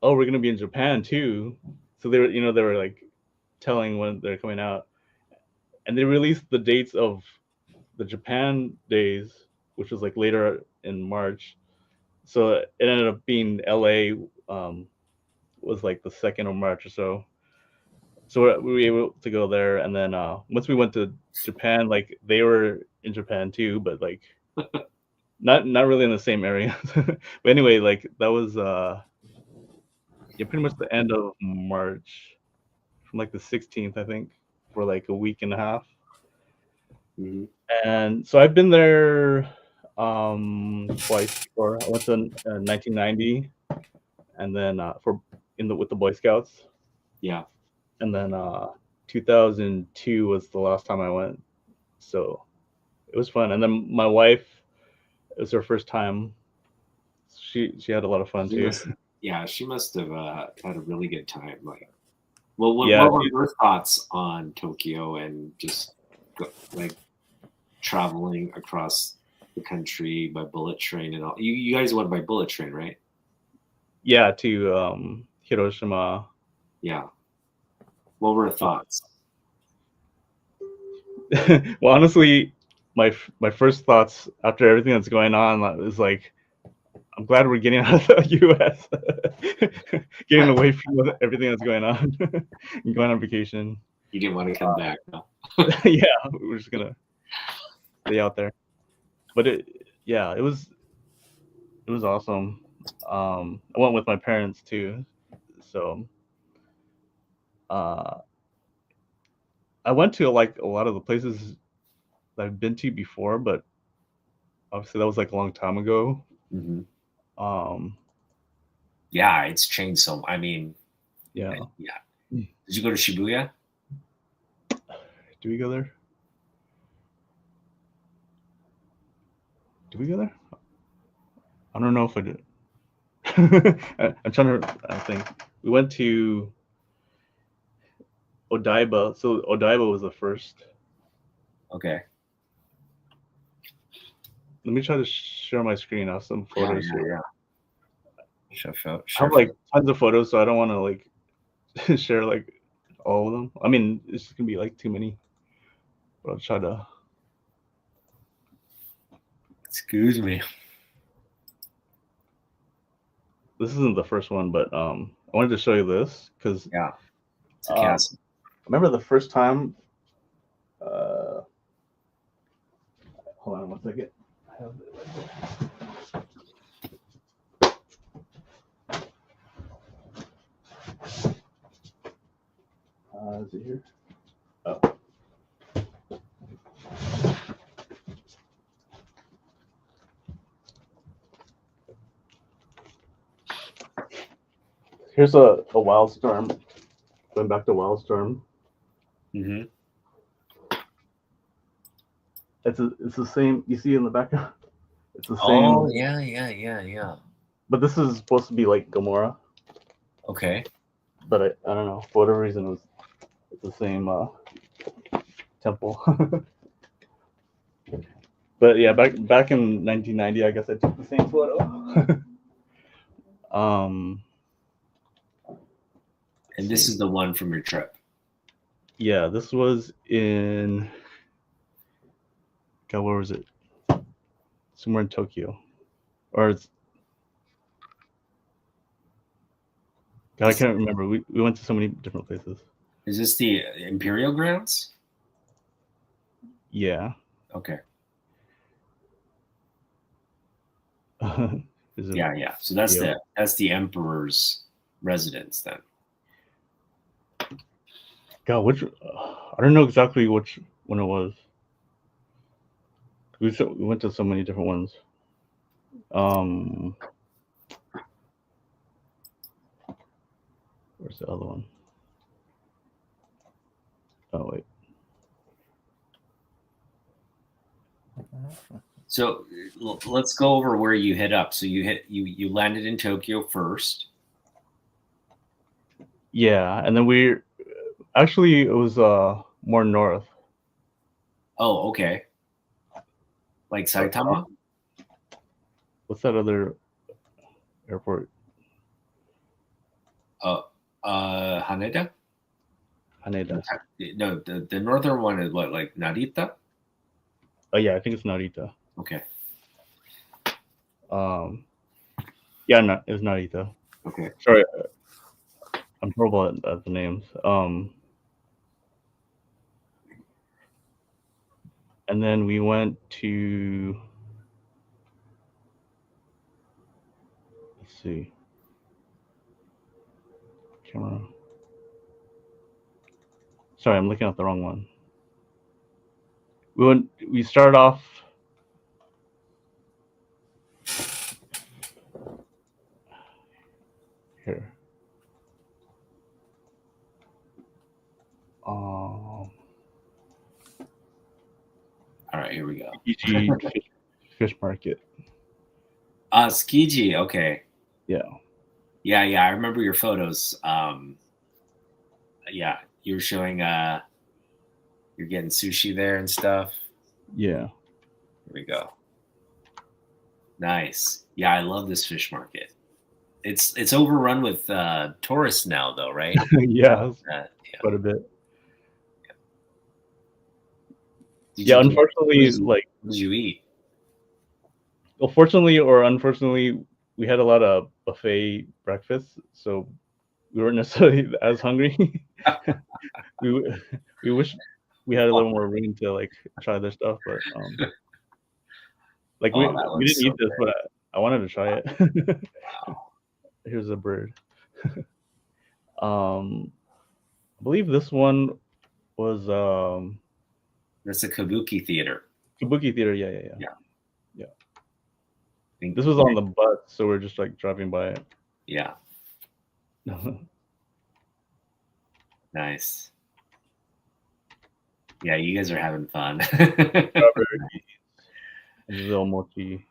oh, we're gonna be in Japan too. So they were like telling when they're coming out, and they released the dates of the Japan days, which was like later in March. So it ended up being LA was like the 2nd of March or so. So we were able to go there, and then once we went to Japan, like they were in Japan too, but like not really in the same area. But anyway, like that was pretty much the end of March, from like the 16th, I think, for like a week and a half. Mm-hmm. And so I've been there twice before. I went to 1990, and then with the Boy Scouts. Yeah. And then 2002 was the last time I went, so it was fun. And then my wife, it was her first time. She had a lot of fun too. She must have had a really good time. Like, what were your thoughts on Tokyo and just like traveling across the country by bullet train and all? You guys went by bullet train, right? Yeah, to Hiroshima. Yeah. What were your thoughts? Well, honestly, my first thoughts after everything that's going on is like, I'm glad we're getting out of the U.S., getting away from everything that's going on, and going on vacation. You didn't want to come back, no? Yeah, we're just gonna stay out there. But it was awesome. I went with my parents too, so I went to like a lot of the places that I've been to before, but obviously that was like a long time ago. Mm-hmm. Um, Yeah, it's changed so. I mean, yeah. yeah. Did you go to Shibuya? Do we go there? Did we go there? I don't know if I did. I'm trying to. I think we went to Odaiba. So Odaiba was the first. Okay. Let me try to share my screen. I have some photos here. Sure. I have like tons of photos, so I don't want to like share like all of them. I mean, it's gonna be like too many. But I'll try to. Excuse me. This isn't the first one, but I wanted to show you this because it's a castle. I remember the first time. Hold on one second. I have it right here. Is it here? Oh. Here's a Wildstorm. Going back to Wildstorm. Mm-hmm. It's the same. You see in the background. It's the same. Oh yeah. But this is supposed to be like Gamora. Okay. But I don't know, for whatever reason it's the same temple. But yeah, back in 1990, I guess I took the same photo. And this is the one from your trip. Yeah, this was in. God, where was it? Somewhere in Tokyo, or it's. God, I can't remember. We went to so many different places. Is this the Imperial Grounds? Yeah. Okay. Yeah. So that's the Emperor's residence then. God, I don't know exactly which one it was. We went to so many different ones. Where's the other one? Oh wait. So let's go over where you hit up. So you landed in Tokyo first. Yeah, and then it was more north. Oh, okay. Like Saitama? What's that other airport? Haneda? Haneda. No, the northern one is what, like Narita? Oh yeah, I think it's Narita. Okay. Yeah, no, it was Narita. Okay. Sorry, I'm horrible at the names. And then we went to. Let's see. Camera. Sorry, I'm looking at the wrong one. We started off. Here. All right, here we go. Fish market. Tsukiji, okay. Yeah. Yeah, I remember your photos. Yeah, you were showing you're getting sushi there and stuff. Yeah. Here we go. Nice. Yeah, I love this fish market. It's overrun with tourists now, though, right? Yeah, quite a bit. Unfortunately, what did you eat? Well, fortunately or unfortunately, we had a lot of buffet breakfasts, so we weren't necessarily as hungry. we wish we had a little more room to like try their stuff, but like we that didn't looks eat so this, but I wanted to try it. wow. Here's a bird. I believe this one was That's a kabuki theater. Kabuki Theater. Yeah. I think, This was on the bus, so we're just like driving by it. yeah, nice. Yeah, you guys are having fun. Little mochi.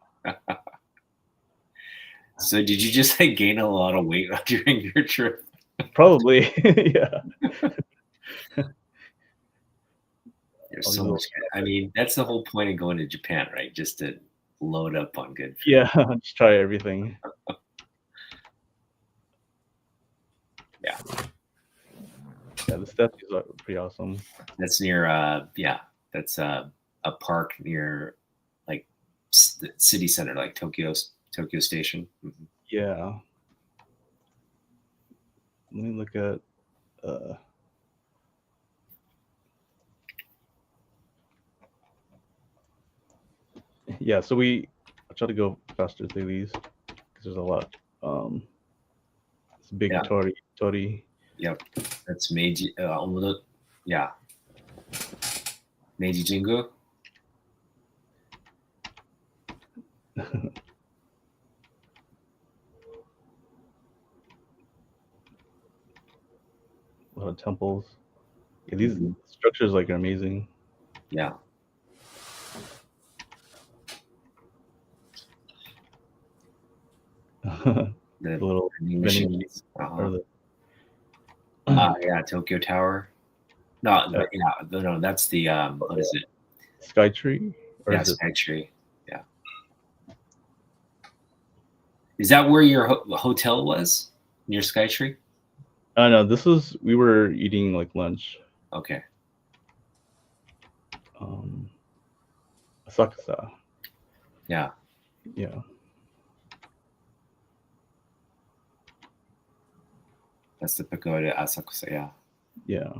So did you just like gain a lot of weight during your trip? Probably, yeah. There's All these so little much. I mean, that's the whole point of going to Japan, right? Just to load up on good food. Yeah, just try everything. Yeah. Yeah, the statues are pretty awesome. That's near, that's a park near like the city center, like Tokyo Station. Mhm. Yeah. Let me look at. Yeah, so I try to go faster through these because there's a lot. It's a big Yeah. Tori. Yep, that's Meiji. Yeah, Meiji Jingu. A lot of temples. Yeah, these Mhm. structures like are amazing. Yeah. The The little vending vending machines. or the Yeah, Tokyo Tower. No, no, that's the what is it? Sky Tree, or Yeah, is it? Sky Tree. Yeah. Is that where your hotel was near Sky Tree? No, we were eating like lunch. Okay. Asakusa. Yeah. Yeah. That's the pagoda Asakusa. Yeah. Yeah.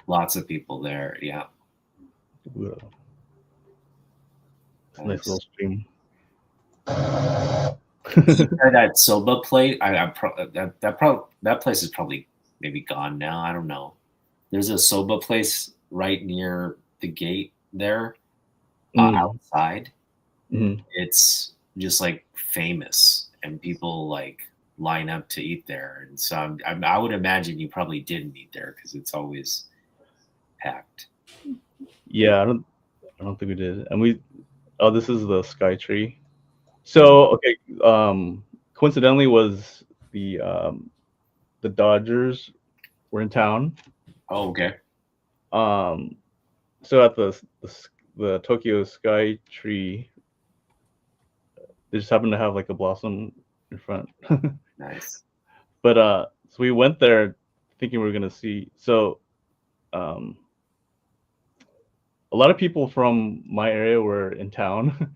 Lots of people there. Yeah. It's a nice little stream. That soba plate. That place is probably maybe gone now. I don't know. There's a soba place right near the gate there, outside. Mm-hmm. It's just like famous, and people like line up to eat there. And so I would imagine you probably didn't eat there because it's always packed. Yeah, I don't think we did. And this is the Sky Tree. So okay, coincidentally was the Dodgers were in town. Oh, okay. So at the Tokyo Sky Tree, they just happened to have like a blossom in front. Nice. But so we went there thinking we were gonna see. So a lot of people from my area were in town.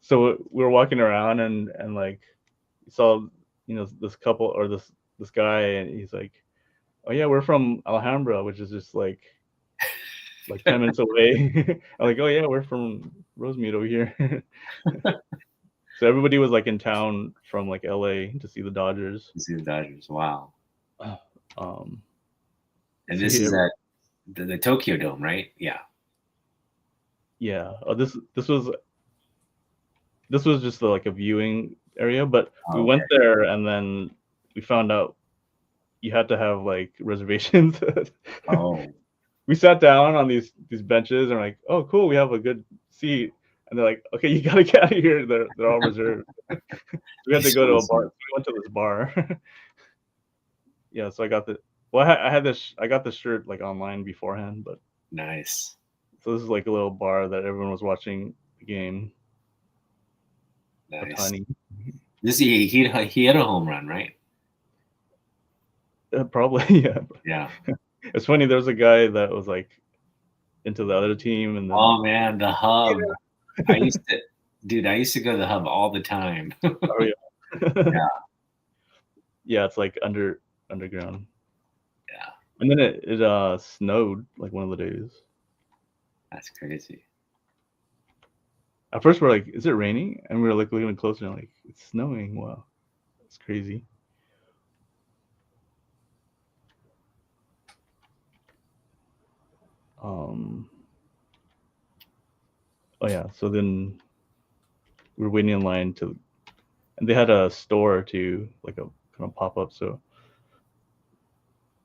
So we were walking around and like saw this couple or this guy, and he's like, oh yeah, we're from Alhambra, which is just like 10 minutes away. I'm like, oh yeah, we're from Rosemead over here. So everybody was like in town from like LA to see the Dodgers. Wow. And this is at the Tokyo Dome, right? Yeah. Yeah. Oh, this was just like a viewing area, but we went there and then we found out you had to have like reservations. Oh. We sat down on these benches and we're like, oh cool, we have a good seat. And they're like, okay, you gotta get out of here. They're all reserved. We had to go to a bar. We went to this bar. Yeah, so I got I got the shirt like online beforehand, but nice. So this is like a little bar that everyone was watching the game. Nice. Tiny. He had a home run, right? Probably, yeah. Yeah. It's funny. There was a guy that was like into the other team, and then, oh man, the hub. Yeah. I used to go to the hub all the time. Oh yeah. Yeah. Yeah, it's like underground. Yeah. And then it snowed like one of the days. That's crazy. At first, we're like, "Is it raining?" And we were like looking closer, and like, it's snowing. Wow, it's crazy. Oh yeah. So then we were waiting in line and they had a store too, like a kind of pop up. So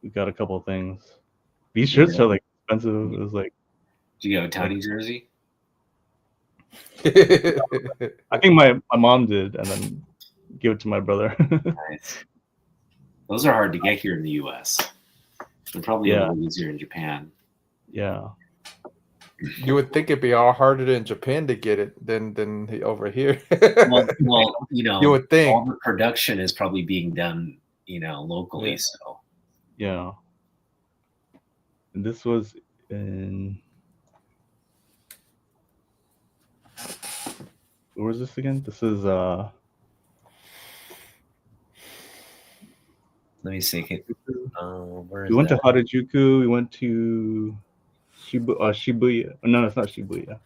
we got a couple of things. These shirts are like expensive. It was like, Do you have a Tony jersey? I think my mom did, and then give it to my brother. Nice. Those are hard to get here in the U.S. They're probably a little easier in Japan. Yeah. You would think it'd be all harder in Japan to get it than over here. well, you would think all the production is probably being done, locally. Yeah. So Yeah. And this was in. Where was this again? This is let me see. Where is we went that? to Harajuku. We went to Shibuya. Oh, no, it's not Shibuya.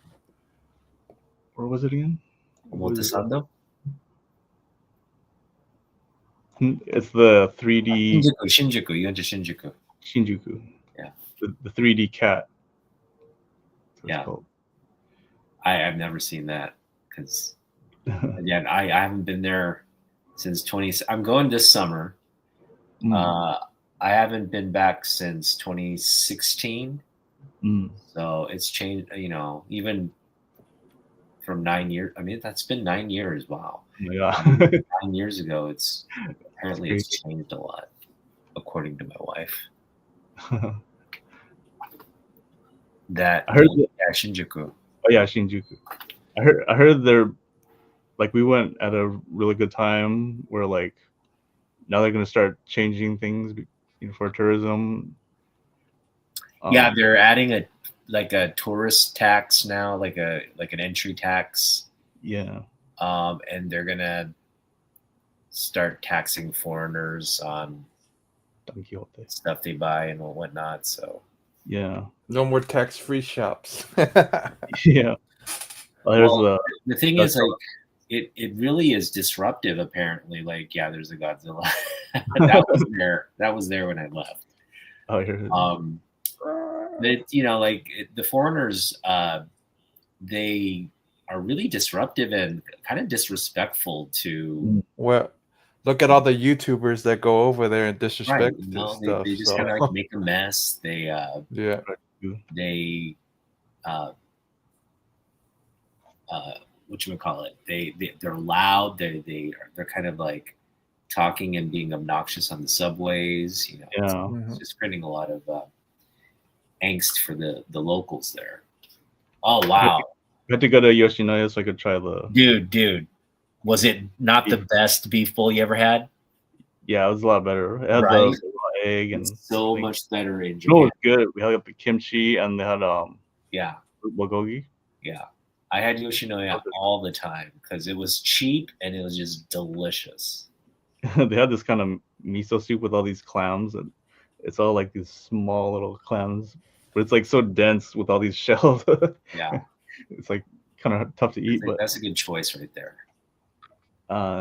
Where was it again? Omotesando? It's the 3D Shinjuku. You went to Shinjuku. Shinjuku. Yeah. The 3D cat. Yeah. I've never seen that because again, I haven't been there since 20. I'm going this summer. I haven't been back since 2016. So it's changed, even from 9 years. I mean, that's been 9 years. Wow. Yeah. 9 years ago, it's changed a lot, according to my wife. That I heard Shinjuku. Oh yeah, Shinjuku. I heard they're like we went at a really good time where like now they're gonna start changing things for tourism. Yeah, they're adding a tourist tax now, like an entry tax. Yeah. And they're gonna start taxing foreigners on Don Quixote stuff they buy and whatnot. So yeah, no more tax-free shops. Yeah. Well, the thing is, like, it really is disruptive. Apparently, like, yeah, there's a Godzilla that was there. That was there when I left. Oh, the foreigners, they are really disruptive and kind of disrespectful to. Well, look at all the YouTubers that go over there and disrespect Right, this stuff. they just kind of like make a mess. They yeah. They whatchamacallit, they're loud. They're kind of like talking and being obnoxious on the subways. It's just creating a lot of angst for the locals there. Oh wow! I had to go to Yoshinoya so I could try the. Dude, was it not the best beef bowl you ever had? Yeah, it was a lot better. It had the egg and so much better in Japan. It was good. We had the kimchi and they had bulgogi. Yeah, I had Yoshinoya all the time because it was cheap and it was just delicious. They had this kind of miso soup with all these clams, and it's all like these small little clams, but it's like so dense with all these shells. Yeah, it's like kind of tough to eat. But that's a good choice right there.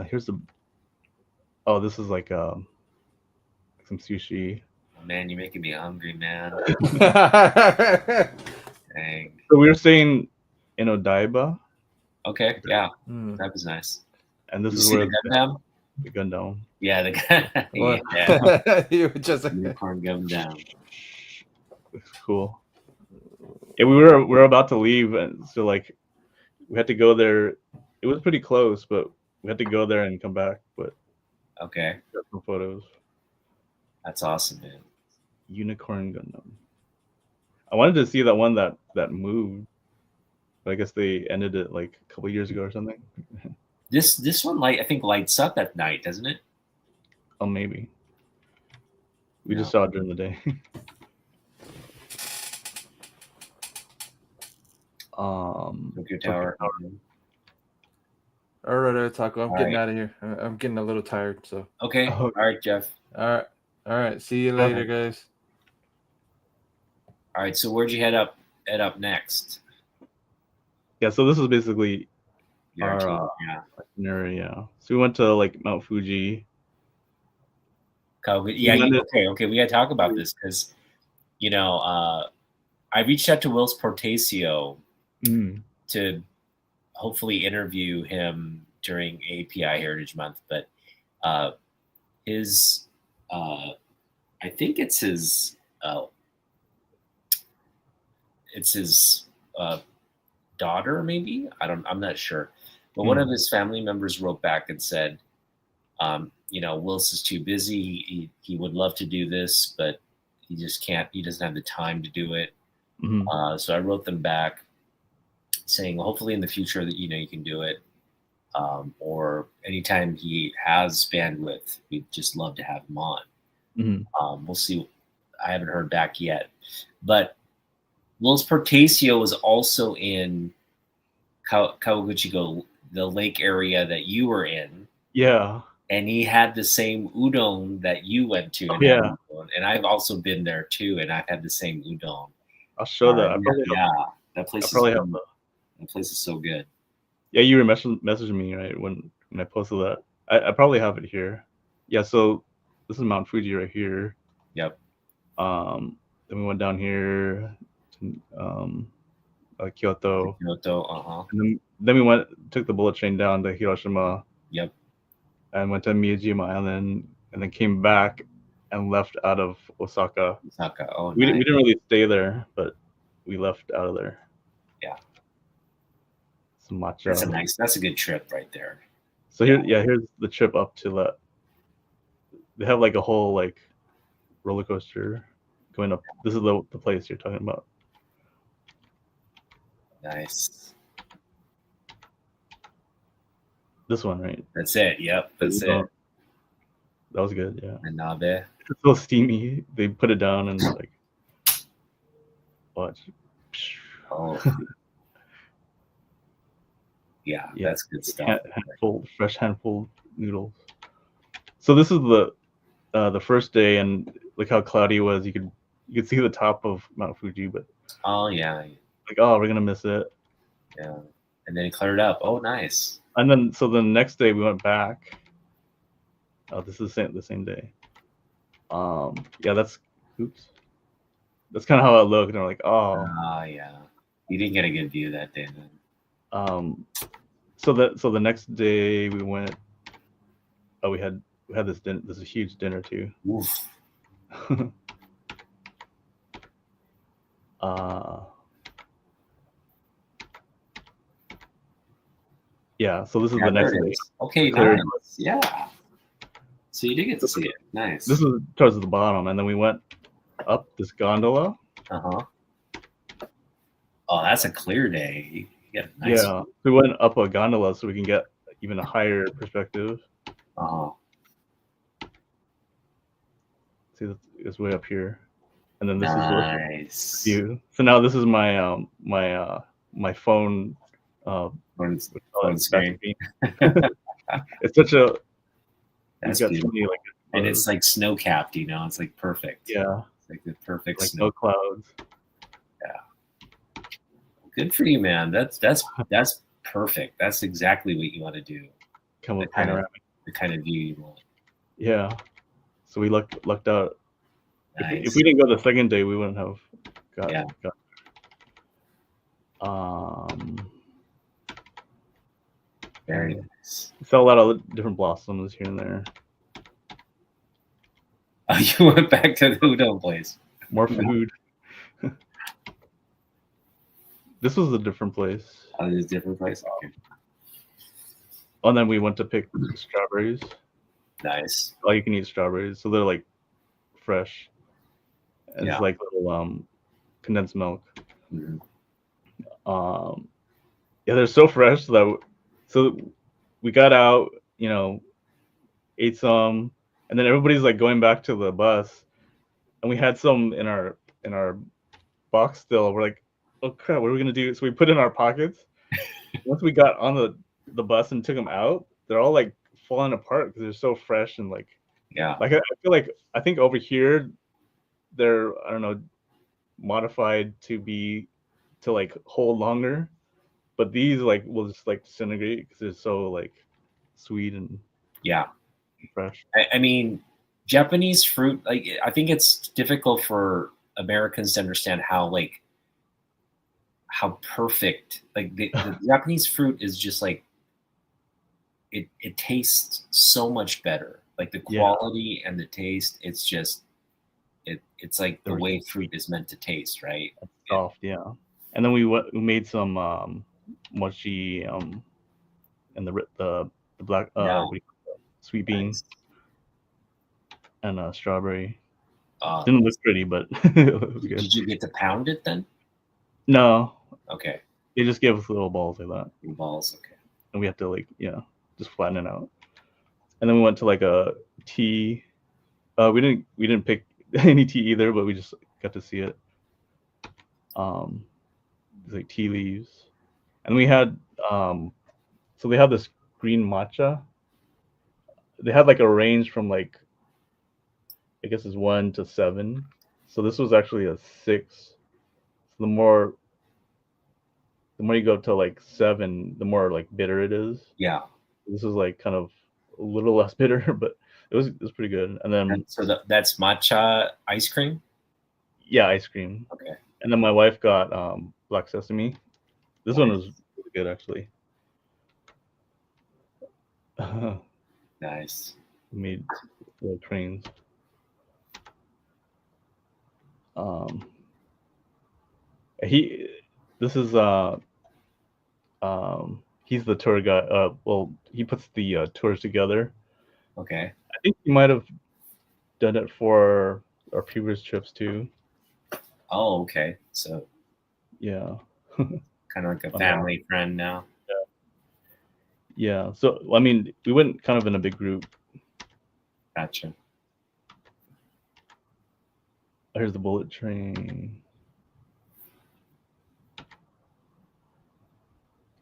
Here's the. Oh, this is like some sushi. Oh, man, you're making me hungry, man. Dang. So we were staying in Odaiba. Okay, yeah, that was nice. And this is where the Gundam. Yeah, the yeah. You just unicorn Gundam. It's cool. Yeah, we were about to leave, and so like we had to go there. It was pretty close, but we had to go there and come back. But okay, got some photos. That's awesome, man. Unicorn Gundam. I wanted to see that one that moved, but I guess they ended it like a couple years ago or something. This one I think lights up at night, doesn't it? Oh, maybe. We just saw it during the day. Tokyo Tower. All right, Taco. I'm getting out of here. I'm getting a little tired. So okay. All right, Jeff. All right. See you later, guys. All right. So where'd you head up head up next? Yeah, so this is basically Your our team, yeah. itinerary. Yeah, so we went to like Mount Fuji. Yeah, okay. We gotta talk about this because, you know, I reached out to Wills Portacio to hopefully interview him during API Heritage Month, but his, I think it's his daughter, maybe. I'm not sure, but one of his family members wrote back and said, you know, Wills is too busy. He would love to do this, but he just can't. He doesn't have the time to do it. So I wrote them back saying, hopefully in the future that, you know, you can do it, or anytime he has bandwidth, we'd just love to have him on. We'll see. I haven't heard back yet, but Wills Portacio was also in Kawaguchiko, the lake area that you were in. Yeah. And he had the same udon that you went to. And I've also been there too, and I've had the same udon. I'll show that. That place is so good. Yeah, you were messaging me right when I posted that. I probably have it here. Yeah, so this is Mount Fuji right here. Yep. Then we went down here to Kyoto. And then we took the bullet train down to Hiroshima. Yep. And went to Miyajima Island, and then came back and left out of Osaka. Oh, we didn't really stay there, but we left out of there. Yeah. Some matcha. That's a good trip right there. So here's the trip up to that. They have like a whole like roller coaster going up. This is the place you're talking about. Nice. This one, right? That's it. Yep, that's it. That was good, yeah. And Nabe. It's so steamy. They put it down and like watch. Oh. Yeah, that's good stuff. Fresh handful noodles. So this is the first day, and look how cloudy it was. You could see the top of Mount Fuji, but like, oh, we're gonna miss it. Yeah, and then it cleared up. Oh, nice. And then so the next day we went back. Oh, this is the same day. Yeah, that's kind of how it looked, and we're like, oh. Yeah. You didn't get a good view that day then. So the next day we went. Oh, we had this dinner. This is a huge dinner too. Oof. Yeah, so this is the next day. Okay, nice. Yeah. So you did get to see it. Nice. This is towards the bottom, and then we went up this gondola. Oh, that's a clear day. You get a nice. Yeah, we went up a gondola so we can get even a higher perspective. See, it's way up here, and then this is the view. So now this is my my phone. Phone screen. It's such a. That's got so many, like, and it's like snow capped. You know, it's like perfect. Yeah, it's like the perfect like snow. No clouds. Yeah. Good for you, man. That's perfect. That's exactly what you want to do. Come with the kind of view you want. Yeah. So we lucked out. Nice. If we didn't go the second day, we wouldn't have got. Very nice. We saw a lot of different blossoms here and there. Oh, you went back to the udon place. More food. This was a different place. Oh, this is a different place. Okay. And then we went to pick strawberries. Nice. All you can eat strawberries, so they're like fresh. And it's like little condensed milk. Mm-hmm. Yeah, they're so fresh so we got out, ate some, and then everybody's like going back to the bus, and we had some in our box still. We're like, oh crap, what are we gonna do? So we put it in our pockets. Once we got on the bus and took them out, they're all like falling apart because they're so fresh and like I feel like I think over here they're, I don't know, modified to be to like hold longer, but these like will just like disintegrate because they're so like sweet and Yeah. fresh. I mean, Japanese fruit, like I think it's difficult for Americans to understand how perfect the Japanese fruit is. Just like it tastes so much better. Like the Yeah. quality and the taste, it's just it's like the They're way so fruit is meant to taste, right? soft, yeah. And then we made some mochi and the black Yeah. what do you call it? Sweet bean Nice. and strawberry. Uh, Didn't look pretty, but it was good. did you get to pound it then? No, Okay. they just gave us little balls like that, Balls. Okay. and we have to like just flatten it out. And then we went to like a tea. We didn't pick any tea either, but we just got to see it. It's like tea leaves, and we had so they had this green matcha. They had like a range from like I guess it's 1 to 7. So this was actually a 6. So the more you go to like 7, the more like bitter it is. Yeah. This was like kind of a little less bitter, but it was pretty good. And then So that's matcha ice cream. yeah, ice cream. Okay. And then my wife got black sesame. This one was really good actually. Nice. Made little trains. This is he's the tour guide. Well, he puts the tours together. Okay. I think he might have done it for our previous trips too. Oh, okay. So Yeah. kind of like a family friend now. Yeah. So I mean, we went kind of in a big group. Gotcha. Here's the bullet train.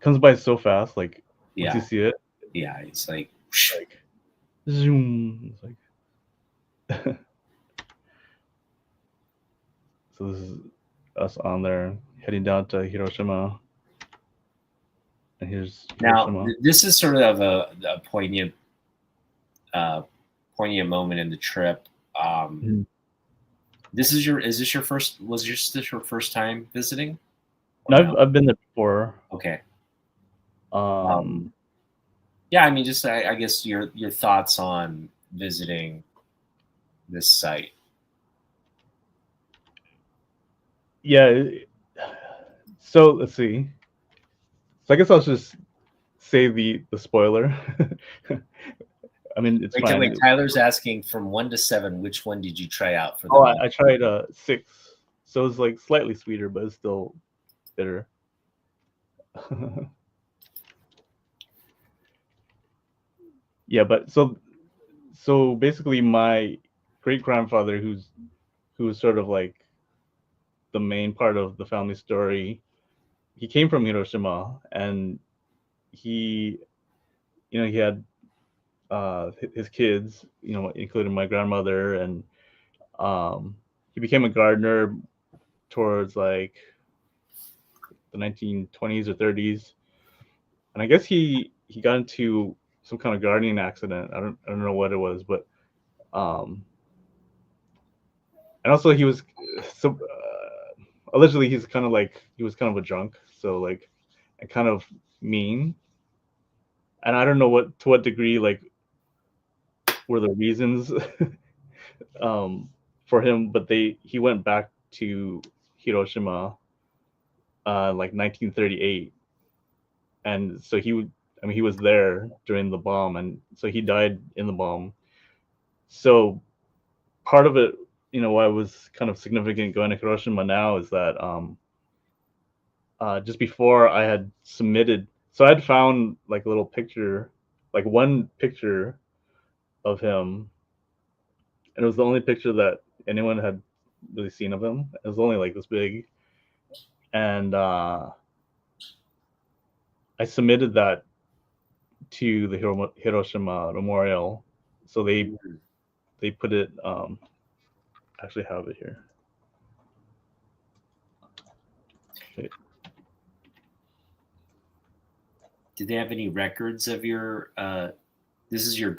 Comes by so fast, like once you see it. Yeah, it's like Zoom. It's like so this is us on there heading down to Hiroshima. And here's Hiroshima. Now this is sort of a poignant moment in the trip. Was this your first time visiting? No, I've been there before. Okay. Yeah, I mean, just I guess your thoughts on visiting this site. Yeah. So let's see. So I guess I'll just say the spoiler. I mean, it's fine. Wait, Tyler's asking from 1 to 7. Which one did you try out for? I tried 6. So it's like slightly sweeter, but it's still bitter. Yeah, but so basically my great grandfather, who's sort of like the main part of the family story, he came from Hiroshima, and he had his kids, including my grandmother, and he became a gardener towards like the 1920s or 30s, and I guess he got into some kind of gardening accident. I don't know what it was, but and also he was allegedly he was kind of a drunk, so like, and kind of mean, and I don't know to what degree like were the reasons for him, but he went back to Hiroshima like 1938, and so he was there during the bomb, and so he died in the bomb. So part of it, why it was kind of significant going to Hiroshima now is that just before I had submitted, so I'd found like a little picture, like one picture of him, and it was the only picture that anyone had really seen of him. It was only like this big, and I submitted that to the Hiroshima Memorial, so they put it. Actually have it here. Okay. Did they have any records of your? This is your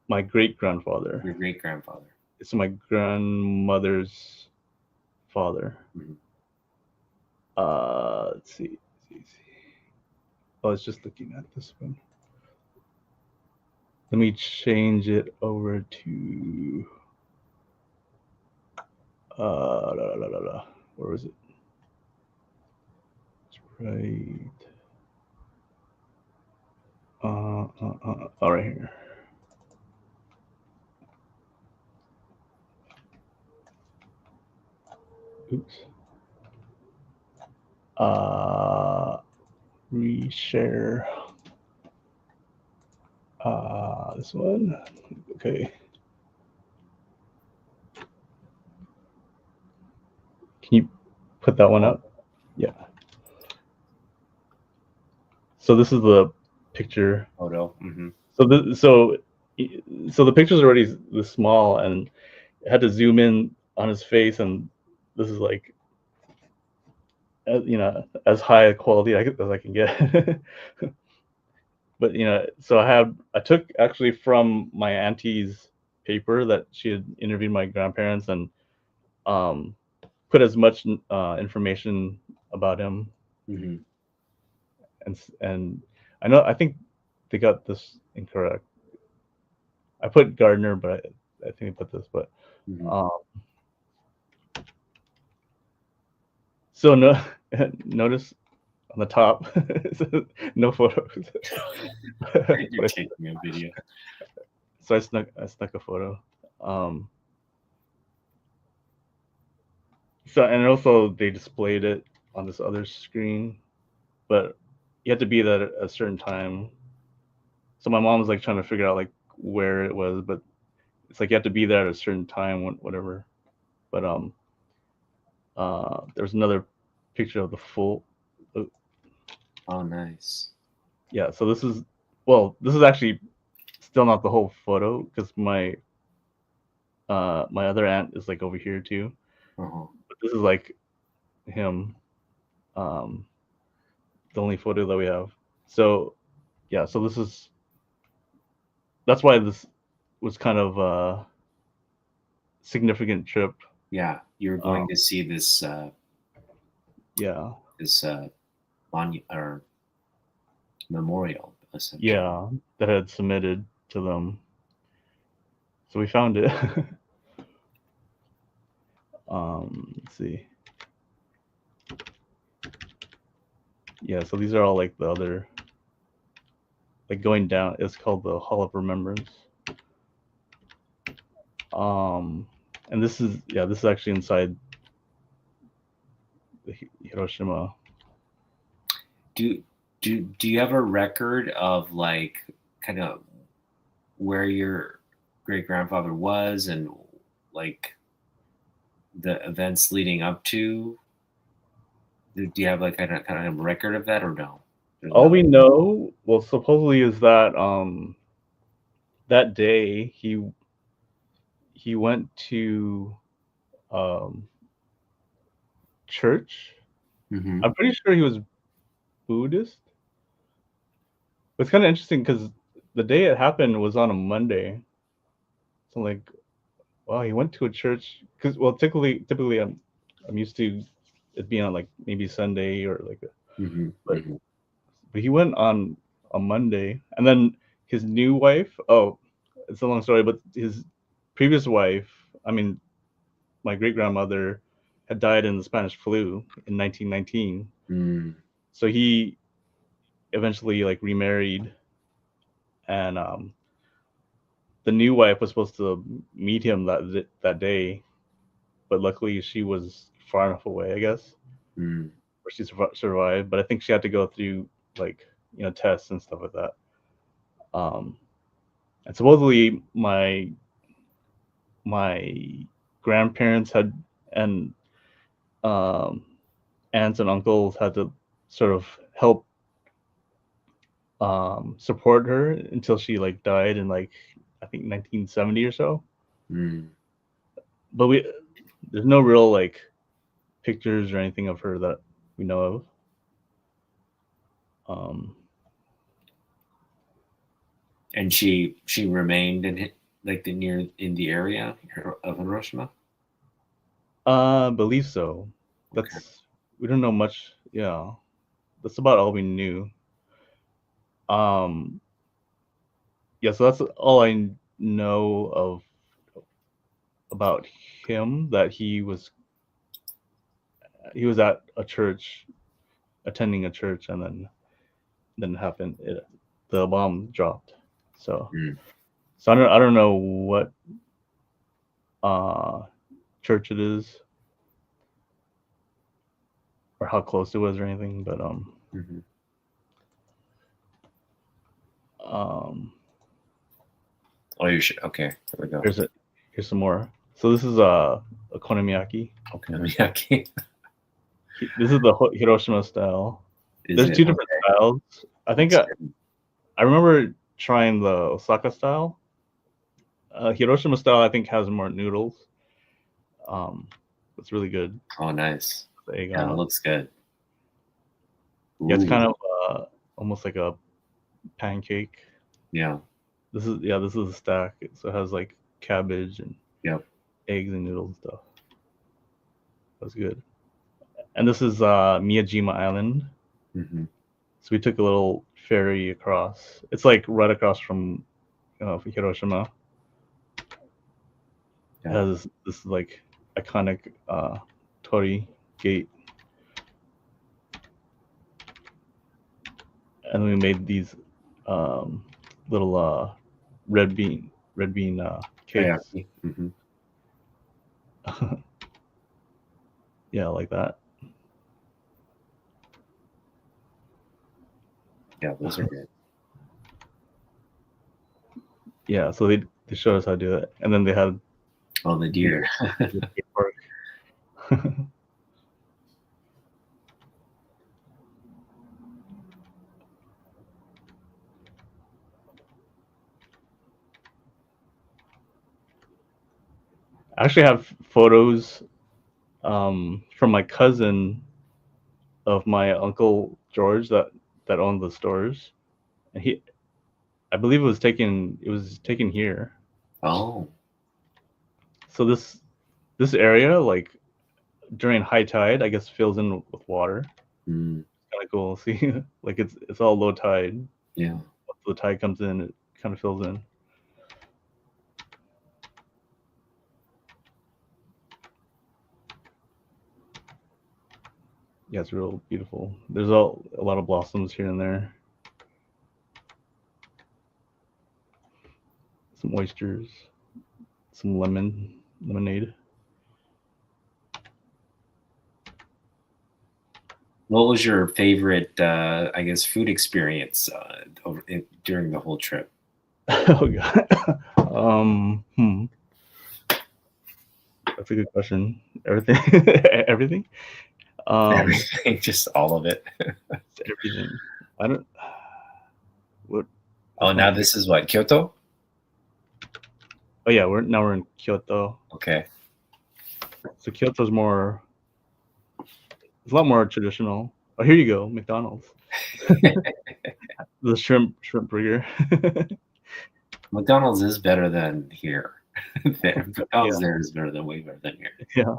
My great grandfather. your great grandfather. It's my grandmother's father. Mhm. Let's see. I was just looking at this one. Let me change it over to where was it? It's right. Right here. Oops. Reshare. This one. Okay. Can you put that one up? Yeah. So this is the picture. Photo. Mm-hmm. So the picture's already this small, and I had to zoom in on his face, and this is like, as high a quality as I can get. But so I took actually from my auntie's paper that she had interviewed my grandparents, and put as much information about him. Mm-hmm. And I think they got this incorrect. I put Gardner, but I think I put this. But Mm-hmm. so notice on the top, no photos. You're taking a video. So I snuck a photo. So, and also they displayed it on this other screen, but you had to be there at a certain time. So my mom was like trying to figure out like where it was, but it's like you have to be there at a certain time, whatever. But there's another picture of the full. Oh, nice. Yeah. So this is actually still not the whole photo, because my other aunt is like over here too. Uh-huh. But this is like him. The only photo that we have. So yeah. So that's why this was kind of a significant trip. Yeah, you were going to see this. Yeah. This monument or memorial, essentially. Yeah, that I had submitted to them. So we found it. Let's see. Yeah, so these are all like the other, like going down. It's called the Hall of Remembrance. And this is actually inside the Hiroshima. Do you have a record of like kind of where your great grandfather was and like the events leading up to? Do you have like kind of a record of that or no? All we know, well, supposedly is that that day he went to church. Mm-hmm. I'm pretty sure he was Buddhist. It's kind of interesting because the day it happened was on a Monday. So like, wow, he went to a church because, well, typically I'm used to it being on like maybe Sunday or like, Mm-hmm. but he went on a Monday, and then his new wife. Oh, it's a long story, but his previous wife, I mean, my great grandmother, had died in the Spanish flu in 1919. Mm. So he eventually like remarried, and the new wife was supposed to meet him that day, but luckily she was far enough away, I guess, where she survived. But I think she had to go through like tests and stuff like that. And supposedly my grandparents had, and aunts and uncles had to sort of help support her until she like died in like I think 1970 or so. But there's no real like pictures or anything of her that we know of. And she remained in like in the area of Hiroshima. I believe so. We don't know much. Yeah, that's about all we knew. Yeah, so that's all I know about him. That he was at a church, attending a church, and then happened. The bomb dropped. So I don't know what church it is, or how close it was or anything, but Oh, you should. Okay, there we go. Here's some more. So this is a okonomiyaki. Okonomiyaki. This is the Hiroshima style. There's two different styles. I think I remember trying the Osaka style. Hiroshima style, I think, has more noodles. It's really good. Oh, nice. The egg Yeah, it looks good. Yeah, it's kind of almost like a pancake. Yeah. This is a stack. So it has like cabbage and eggs and noodles and stuff. That's good. And this is Miyajima Island. So we took a little ferry across. It's like right across from Hiroshima. It has this like iconic torii gate. And we made these little red bean cakes. Yeah, like that. Yeah, those are good. Yeah, so they showed us how to do it, and then they had the deer. I actually have photos from my cousin of my uncle George that owned the stores, and I believe it was taken here. Oh. So this area, like during high tide, I guess fills in with water. It's kind of cool. See, like it's all low tide. Yeah. Once the tide comes in, it kind of fills in. Yeah, it's real beautiful. There's a lot of blossoms here and there. Some oysters, some lemonade. What was your favorite, I guess, food experience during the whole trip? Oh god. That's a good question. Everything. Everything. Everything, just all of it. Everything. I don't. What? Oh, now this is what, Kyoto? Oh yeah, we're in Kyoto. Okay. So Kyoto's more. It's a lot more traditional. Oh, here you go, McDonald's. The shrimp burger. McDonald's is better than here. McDonald's there is way better than here. Yeah.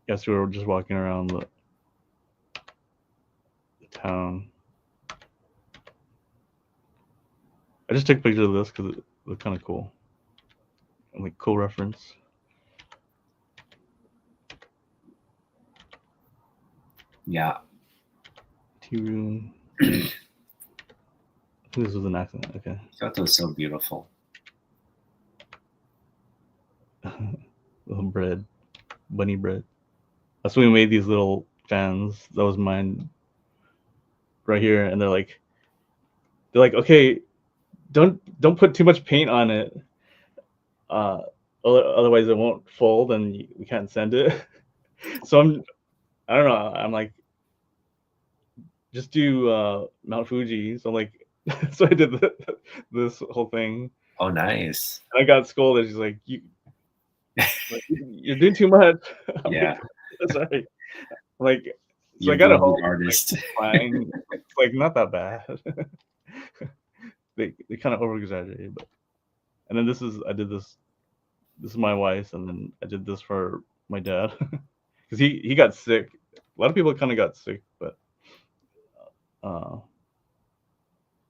Yes, we were just walking around the town. I just took pictures of this because it looked kind of cool. And like cool reference. Yeah. Tea room. I think this was an accident. Okay. Kyoto is so beautiful. Little bread, bunny bread. That's when we made these little fans. That was mine right here, and they're like, okay, don't put too much paint on it, otherwise it won't fold and we can't send it. So I don't know. I'm like, just do Mount Fuji. So I'm like, so I did this whole thing. Oh, nice. And I got scolded. She's like, you're doing too much. Yeah. Like, sorry. Like, So I Your got it beloved home. artist. Fine. It's like not that bad. they kind of over exaggerated, but and then I did this. This is my wife's, and then I did this for my dad because he got sick. A lot of people kind of got sick, but I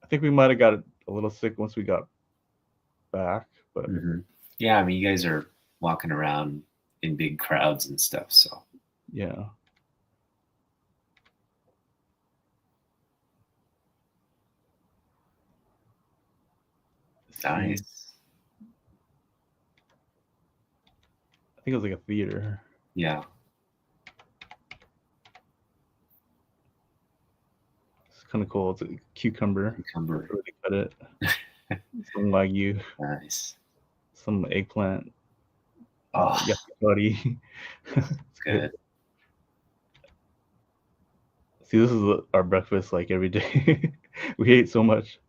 think we might have got a little sick once we got back. But Yeah, I mean, you guys are walking around in big crowds and stuff, so yeah. nice. I think it was like a theater. Yeah. It's kind of cool. It's a cucumber. Cucumber. Really cut it. Some wagyu. Nice. Some eggplant. Oh, Yakitori. it's good. See, this is our breakfast like every day. We ate so much.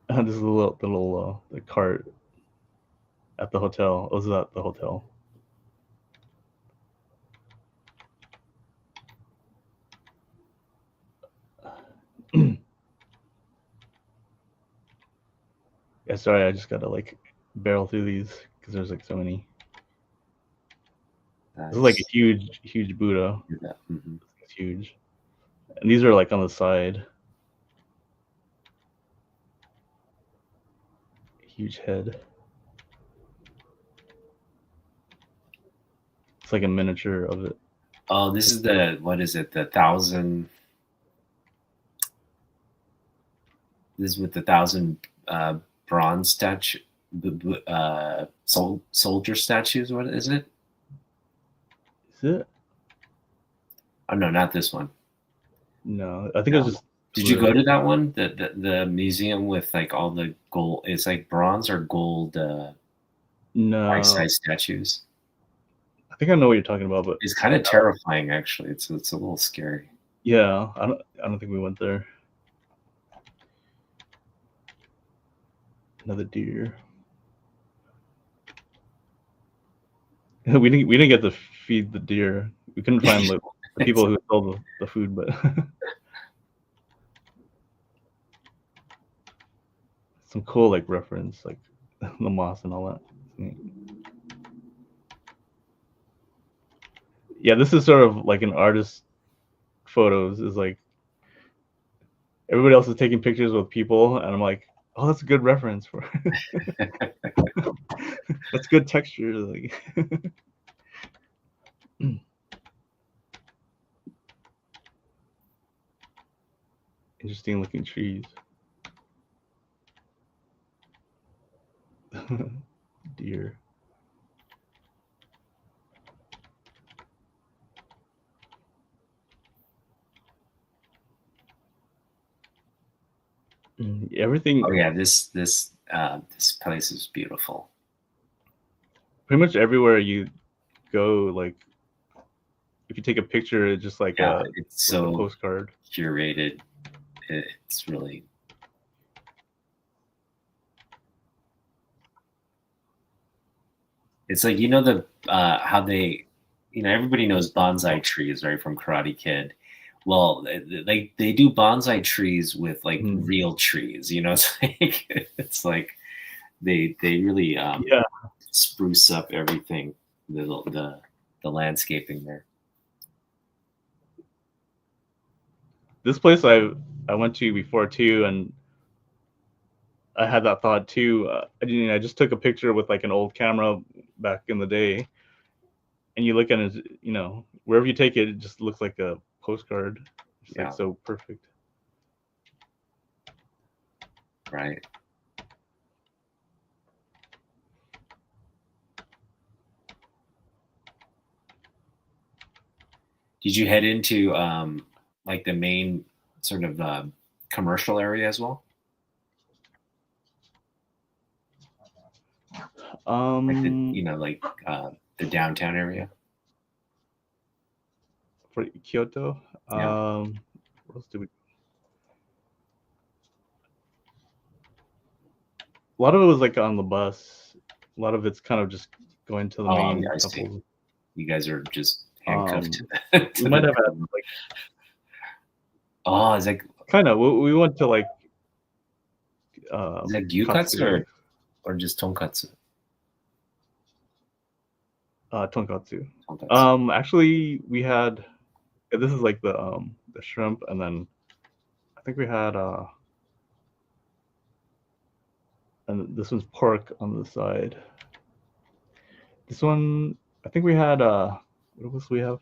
This is the cart at the hotel. It was at the hotel. Yeah, sorry, I just gotta like barrel through these because there's like so many. Nice. This is like a huge Buddha. Mm-hmm. It's huge, and these are like on the side. Huge head. It's like a miniature of it. Oh, this is what is it? The 1,000. This is with the 1,000 bronze statue, soldier statues. What is it? Is it? Oh no, not this one. No, I think it was just. Did you go to that one? The museum with like all the gold? It's like bronze or gold No, life-size statues. I think I know what you're talking about, but It's kind of terrifying, actually. It's a little scary. yeah, I don't think we went there. Another deer. We didn't get to feed the deer. We couldn't find the people who sold the food, but some cool like reference, like the moss and all that. Yeah, this is sort of like an artist photos. Is like everybody else is taking pictures with people, and I'm like, oh, that's a good reference for. That's good texture. Like. Interesting looking trees. Deer. Everything. Oh yeah, this place is beautiful. Pretty much everywhere you go, like if you take a picture, it's just like it's so like a postcard. Curated. It's really. It's like how they, everybody knows bonsai trees, right, from Karate Kid. Well, they do bonsai trees with like real trees. It's like they really spruce up everything, the landscaping there. This place I went to before too, and I had that thought too. I just took a picture with like an old camera back in the day, and you look at it, wherever you take it, it just looks like a postcard. It's like so perfect. Right. Did you head into like the main sort of commercial area as well? Like the downtown area for Kyoto. Yeah. What else did we? A lot of it was like on the bus. A lot of it's kind of just going to the main temples. You guys are just handcuffed to We might have had like Oh, is that kind of. We went to like gyukatsu or just tonkatsu? Tonkatsu. Tonkatsu. Actually, we had. This is like the shrimp, and then I think we had and this one's pork on the side. This one, I think we had what else we have?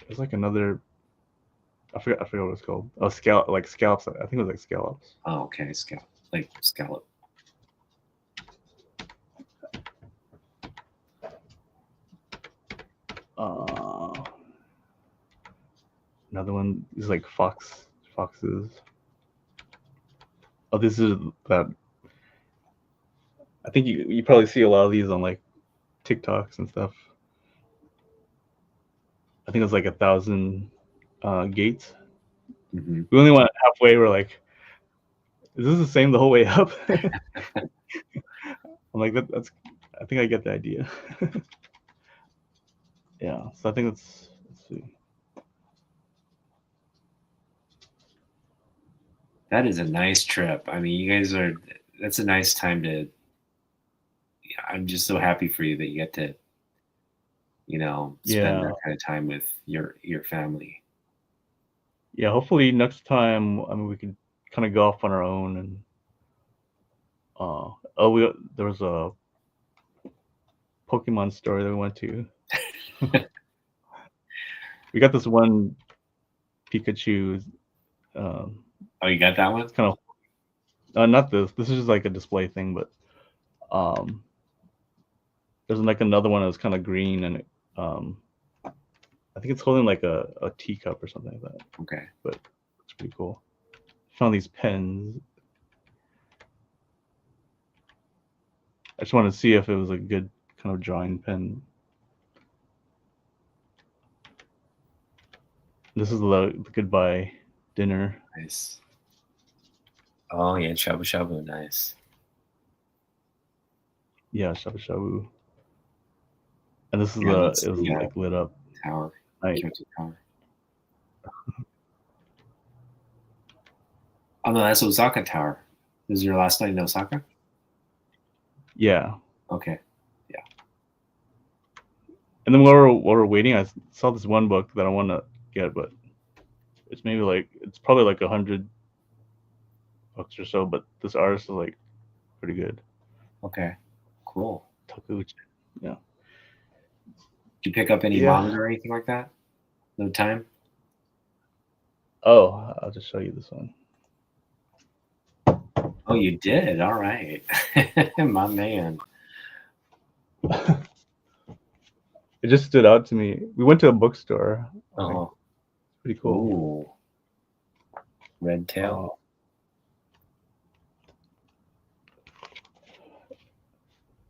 There's like another. I forgot what it's called. Oh, scallops. I think it was like scallops. Oh, okay, scallop. Another one is like foxes. Oh, this is that. I think you probably see a lot of these on like TikToks and stuff. I think it's like 1,000 gates. Mm-hmm. We only went halfway. We're like, is this the same the whole way up? I'm like, that's. I think I get the idea. Yeah, so I think let's see. That is a nice trip. I mean, you guys are. That's a nice time to. I'm just so happy for you that you get to, spend that kind of time with your family. Yeah, hopefully next time, I mean, we can kind of go off on our own and. There was a Pokemon store that we went to. We got this one Pikachu. Oh, you got that one? It's kind of not this. This is just like a display thing, but there's like another one that was kind of green, and I think it's holding like a teacup or something like that. Okay, but it's pretty cool. Found these pens. I just wanted to see if it was a good kind of drawing pen. This is the goodbye dinner. Nice. Oh yeah, shabu shabu, nice. Yeah, shabu shabu. And this is it was like lit up. Tower. Right. Tower. Oh no, that's Osaka Tower. This is your last night in Osaka? Yeah. Okay. Yeah. And then while we're waiting, I saw this one book that I want to get, but it's probably like $100 or so. But this artist is like pretty good. Okay. Cool. Takuchi. Yeah. Did you pick up any manga or anything like that? No time? Oh, I'll just show you this one. Oh, you did? All right. My man. It just stood out to me. We went to a bookstore. Oh. Pretty cool. Ooh. Red Tail.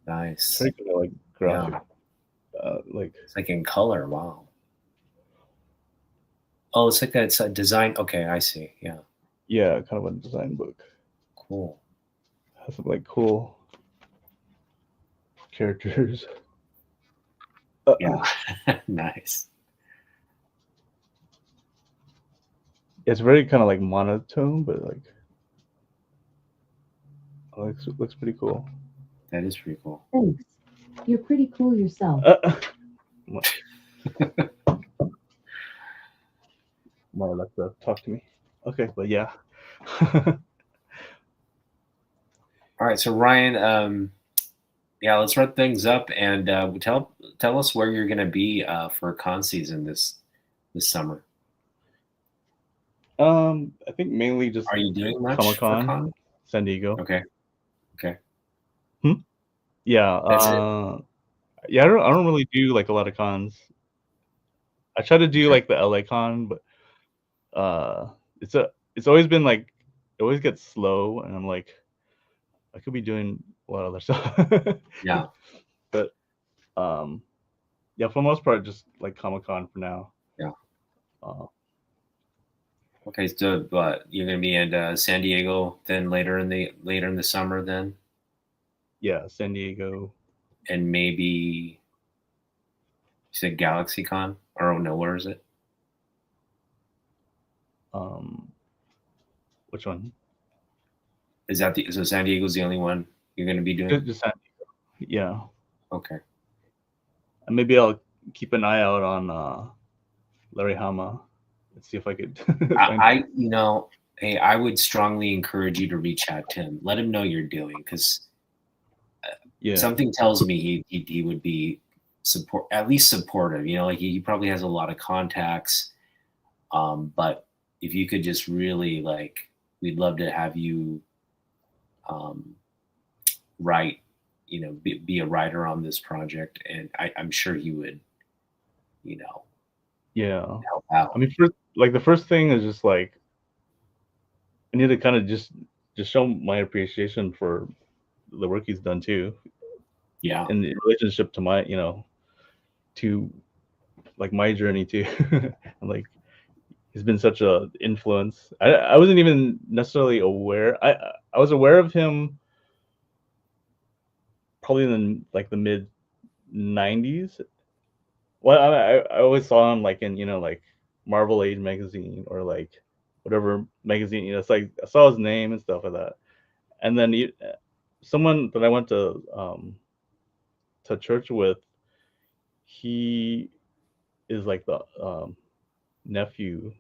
Nice. Pretty cool, like graphic. Yeah. It's like in color. Wow. Oh, it's a design. Okay, I see. Yeah. Yeah, kind of a design book. Cool. Has some like cool characters. Yeah. Nice. It's very kind of like monotone, but like looks pretty cool. That is pretty cool. Thanks. You're pretty cool yourself. More like to talk to me. Okay, but yeah. All right, so Ryan, let's wrap things up and tell us where you're going to be for con season this summer. I think mainly just. Are you doing much Comic-Con, San Diego. Okay. Yeah. That's it? Yeah, I don't really do like a lot of cons. I try to do like the LA con, but it's always been like it always gets slow, and I'm like, I could be doing a lot of other stuff. Yeah. But yeah, for the most part, just like Comic-Con for now. Yeah. Okay, so you're gonna be in San Diego then later in the summer then? Yeah, San Diego. and maybe you said GalaxyCon, or no, where is it? Which one? Is that so San Diego's the only one you're going to be doing? Just San Diego. Yeah, Okay. and maybe I'll keep an eye out on Larry Hama and see if I could. I hey, I would strongly encourage you to reach out to him. Let him know you're doing, because something tells me he would be at least supportive. Like he probably has a lot of contacts, but if you could just really we'd love to have you write, be a writer on this project, and I'm sure he would, help out. I mean, the first thing is just I need to kind of just show my appreciation for the work he's done too. Yeah. In relationship to my, to my journey too. And he's been such a influence. I wasn't even necessarily aware. I was aware of him probably in the mid 90s. Well, I always saw him in Marvel Age magazine or whatever magazine. It's I saw his name and stuff like that. And then someone that I went to church with, he is the nephew.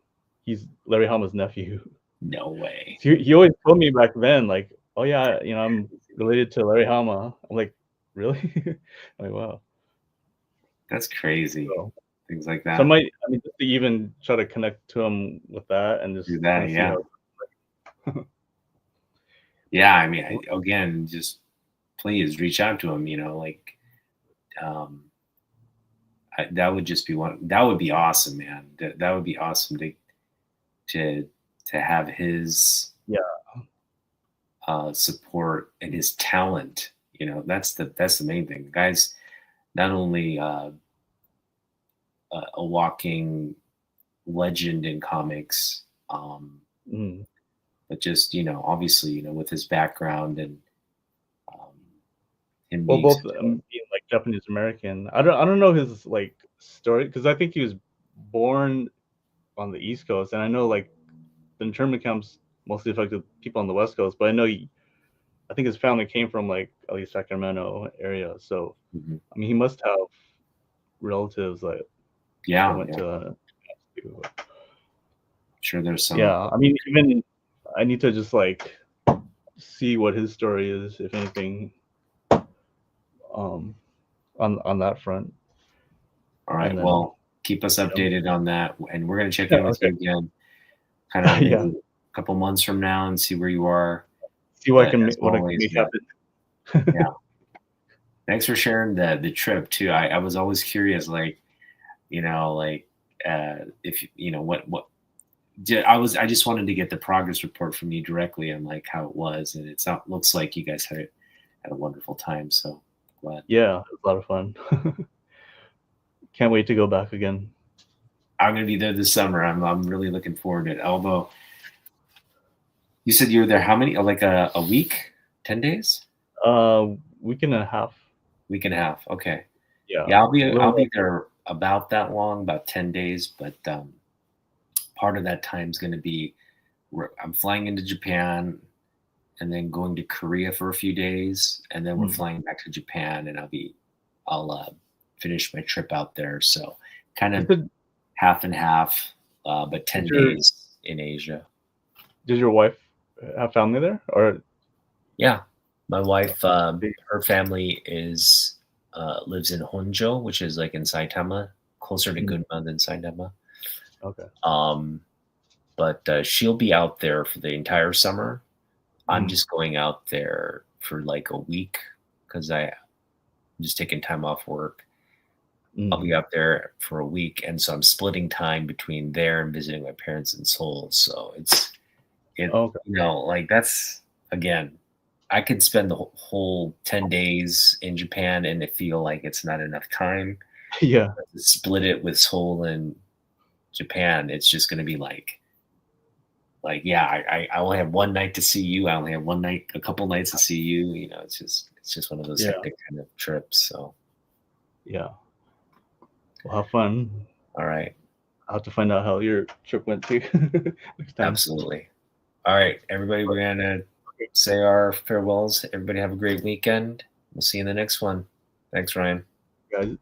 He's Larry Hama's nephew. No way. He always told me back then, oh yeah, I'm related to Larry Hama. I'm like, really? I'm like, wow. That's crazy. So, things like that. So I mean, just to even try to connect to him with that and just do that, yeah. Yeah, I mean, again, just please reach out to him. That would just be that would be awesome, man. That would be awesome to have his support and his talent. That's the main thing. The guy's not only a walking legend in comics, but just obviously with his background and him being both being Japanese American. I don't know his story, because I think he was born on the East Coast, and I know the internment camps mostly affected people on the West Coast, but I know I think his family came from at least Sacramento area. So I mean, he must have relatives that went to. Sure, there's some. Yeah, I mean, even I need to just see what his story is, if anything, on that front. All right. Then, well, keep us updated on that, and we're gonna check in with you again, kind of a couple months from now, and see where you are. See what I can make happen. Yeah. Thanks for sharing the trip too. I was always curious, if what. I just wanted to get the progress report from you directly on how it was, and looks like you guys had a wonderful time. So glad. Yeah, it was a lot of fun. Can't wait to go back again. I'm gonna be there this summer. I'm really looking forward to it. Although you said you were there how many? A week, 10 days? Week and a half. Week and a half. Okay. Yeah. Yeah, I'll be there about that long, about 10 days, but part of that time is going to be I'm flying into Japan and then going to Korea for a few days, and then we're flying back to Japan, and I'll finish my trip out there. So kind of half and half, but 10 days in Asia. Did your wife have family there, or? Yeah, my wife, her family lives in Honjo, which is in Saitama, closer to Gunma than Saitama. Okay. But she'll be out there for the entire summer. I'm just going out there for a week because I'm just taking time off work. I'll be out there for a week, and so I'm splitting time between there and visiting my parents in Seoul. So that's, again, I could spend the whole 10 days in Japan and it feel like it's not enough time. Yeah. To split it with Seoul and Japan, it's just going to be like, yeah, I only have one night to see you. I only have a couple nights to see you. You know, it's just one of those hectic kind of trips. So Yeah. Well, have fun. all right. I'll have to find out how your trip went too next time. Absolutely. All right, everybody, we're gonna say our farewells. Everybody have a great weekend. We'll see you in the next one. Thanks, Ryan. Guys.